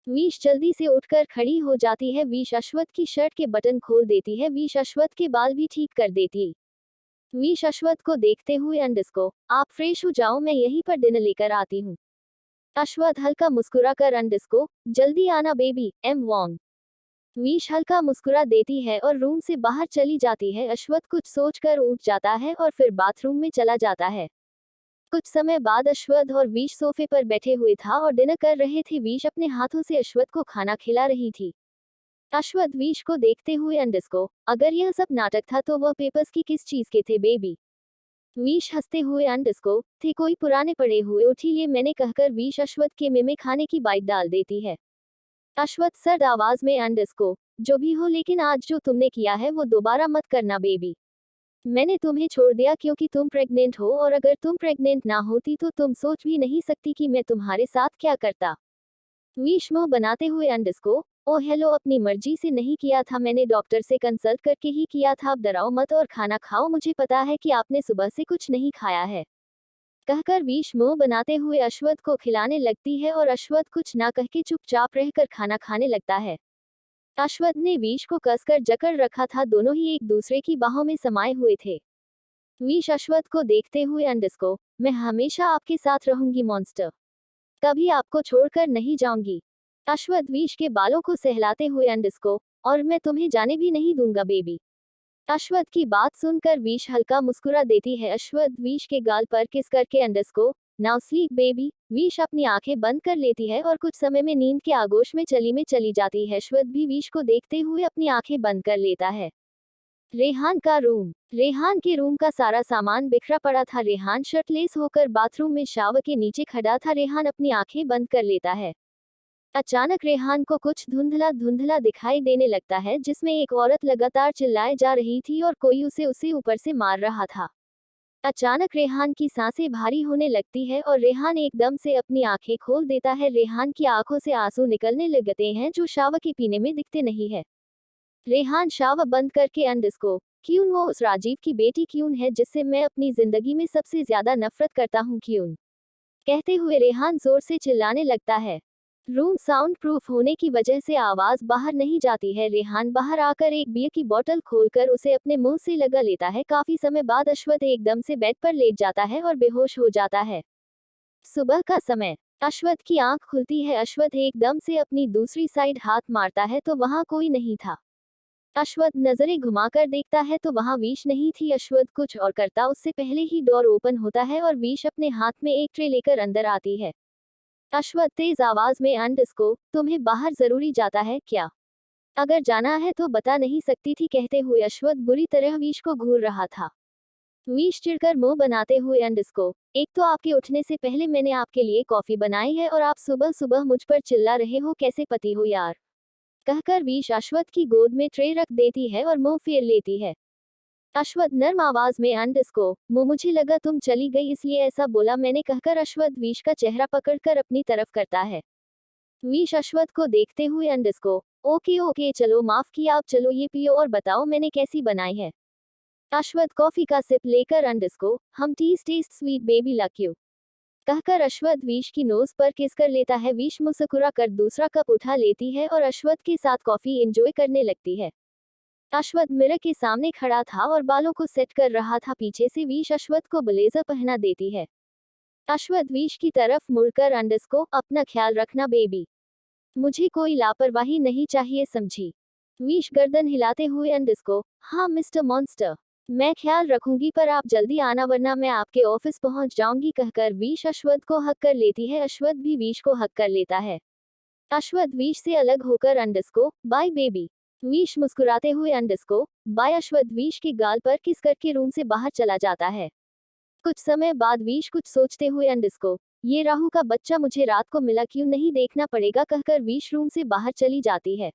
[SPEAKER 1] वीश जल्दी से उठकर खड़ी हो जाती है। वीश अश्वथ की शर्ट के बटन खोल देती है। वीश अश्वथ के बाल भी ठीक कर देती। वीश अश्वथ को देखते हुए अंडस्को, आप फ्रेश हो जाओ, मैं यहीं पर डिनर लेकर आती हूँ। अश्वथ हल्का मुस्कुरा कर अंडस्को, जल्दी आना बेबी, एम वॉन्ग। वीश हल्का मुस्कुरा देती है और रूम से बाहर चली जाती है। अश्वथ कुछ सोचकर उठ जाता है और फिर बाथरूम में चला जाता है। कुछ समय बाद अश्वथ और वीश सोफे पर बैठे हुए था और डिनर कर रहे थे। वीश अपने हाथों से अश्वथ को खाना खिला रही थी। अश्वथ वीश को देखते हुए अंडस्को, अगर यह सब नाटक था तो वह पेपर्स की किस चीज के थे बेबी? वीश हंसते हुए अंडस्को, थे कोई पुराने पड़े हुए, उठिए मैंने, कहकर वीश अश्वथ के मुंह में खाने की बाइट डाल देती है। अश्वथ सर्द आवाज में अंडस्को, जो भी हो, लेकिन आज जो तुमने किया है वो दोबारा मत करना बेबी। मैंने तुम्हें छोड़ दिया क्योंकि तुम प्रेग्नेंट हो, और अगर तुम प्रेग्नेंट ना होती तो तुम सोच भी नहीं सकती कि मैं तुम्हारे साथ क्या करता। वीश मुंह बनाते हुए अंडस्को, ओ हेलो, अपनी मर्जी से नहीं किया था, मैंने डॉक्टर से कंसल्ट करके ही किया था, अब डराओ मत और खाना खाओ, मुझे पता है कि आपने सुबह से कुछ नहीं खाया है, कहकर वीश मुंह बनाते हुए अश्वथ को खिलाने लगती है और अश्वथ कुछ ना कह के चुपचाप रहकर खाना खाने लगता है। अश्वथ ने वीश को कसकर जकड़ रखा था, दोनों ही एक दूसरे की बाहों में समाये हुए थे। वीश अश्वथ को देखते हुए अंडस्को, मैं हमेशा आपके साथ रहूंगी मॉन्स्टर, कभी आपको छोड़कर नहीं जाऊंगी। अश्वथ वीश के बालों को सहलाते हुए अंडस्को, और मैं तुम्हें जाने भी नहीं दूंगा बेबी। अश्वथ की बात सुनकर वीश हल्का मुस्कुरा देती है। अश्वथ वीश के गाल पर किस करके अंडस्को, नाउ स्लीप बेबी। वीश अपनी आंखें बंद कर लेती है और कुछ समय में नींद के आगोश में चली जाती है। अश्वथ भी वीश को देखते हुए अपनी आंखें बंद कर लेता है। रेहान का रूम। रेहान के रूम का सारा सामान बिखरा पड़ा था। रेहान शर्टलेस होकर बाथरूम में शावर के नीचे खड़ा था। रेहान अपनी आंखें बंद कर लेता है। अचानक रेहान को कुछ धुंधला धुंधला दिखाई देने लगता है, जिसमें एक औरत लगातार चिल्लाए जा रही थी और कोई उसे ऊपर से मार रहा था। अचानक रेहान की सांसें भारी होने लगती है और रेहान एकदम से अपनी आंखें खोल देता है। रेहान की आंखों से आंसू निकलने लगते हैं जो शावर के पीने में दिखते नहीं है। रेहान शावर बंद करके अंडस्को, क्यून वो उस राजीव की बेटी क्यून है जिससे मैं अपनी जिंदगी में सबसे ज्यादा नफरत करता हूँ क्यून, कहते हुए रेहान जोर से चिल्लाने लगता है। रूम साउंड प्रूफ होने की वजह से आवाज बाहर नहीं जाती है। रेहान बाहर आकर एक बियर की बोतल खोलकर उसे अपने मुंह से लगा लेता है। काफी समय बाद अश्वथ एकदम से बेड पर लेट जाता है और बेहोश हो जाता है। सुबह का समय। अश्वथ की आंख खुलती है। अश्वथ एकदम से अपनी दूसरी साइड हाथ मारता है तो वहां कोई नहीं था। अश्वथ नजरें घुमाकर देखता है तो वहां वीश नहीं थी। अश्वथ कुछ और करता उससे पहले ही डोर ओपन होता है और वीश अपने हाथ में एक ट्रे लेकर अंदर आती है। अश्वथ तेज आवाज में अंडस्को, तुम्हें बाहर जरूरी जाता है क्या? अगर जाना है तो बता नहीं सकती थी, कहते हुए अश्वथ बुरी तरह वीश को घूर रहा था। वीश चिढ़कर मुंह बनाते हुए अंडस्को, एक तो आपके उठने से पहले मैंने आपके लिए कॉफी बनाई है और आप सुबह सुबह मुझ पर चिल्ला रहे हो, कैसे पति हो यार, कहकर वीश अश्वथ की गोद में ट्रे रख देती है और मुंह फेर लेती है। अश्वथ नर्म आवाज में अंडस्को, मुझे लगा तुम चली गई इसलिए ऐसा बोला मैंने, कहकर अश्वथ वीश का चेहरा पकड़कर अपनी तरफ करता है। वीश अश्वथ को देखते हुए अंडस्को, ओके ओके चलो माफ किया, अब चलो ये पियो और बताओ मैंने कैसी बनाई है। अश्वथ कॉफी का सिप लेकर अंडस्को, हम test sweet baby luck you, कहकर अश्वथ वीश की नोज पर किस कर लेता है। वीश मुस्कुरा कर दूसरा कप उठा लेती है और अश्वथ के साथ कॉफी एंजॉय करने लगती है। अश्वथ मिरर के सामने खड़ा था और बालों को सेट कर रहा था। पीछे से वीश अश्वथ को ब्लेजर पहना देती है। अश्वथ वीश की तरफ मुड़कर अंडस्को, अपना ख्याल रखना बेबी, मुझे कोई लापरवाही नहीं चाहिए, समझी? वीश गर्दन हिलाते हुए अंडस्को, हाँ मिस्टर मॉन्स्टर, मैं ख्याल रखूंगी, पर आप जल्दी आना वरना मैं आपके ऑफिस पहुंच जाऊंगी, कहकर वीश अश्वथ को हक कर लेती है। अश्वथ भी वीश को हक कर लेता है। अश्वथ वीश से अलग होकर अंडस्को, बाय बेबी, विश मुस्कुराते हुए अंडस्को बाय अश्वत्थ विश के गाल पर किस करके रूम से बाहर चला जाता है। कुछ समय बाद विश कुछ सोचते हुए अंडस्को ये राहु का बच्चा मुझे रात को मिला क्यों नहीं देखना पड़ेगा कहकर विश रूम से बाहर चली जाती है।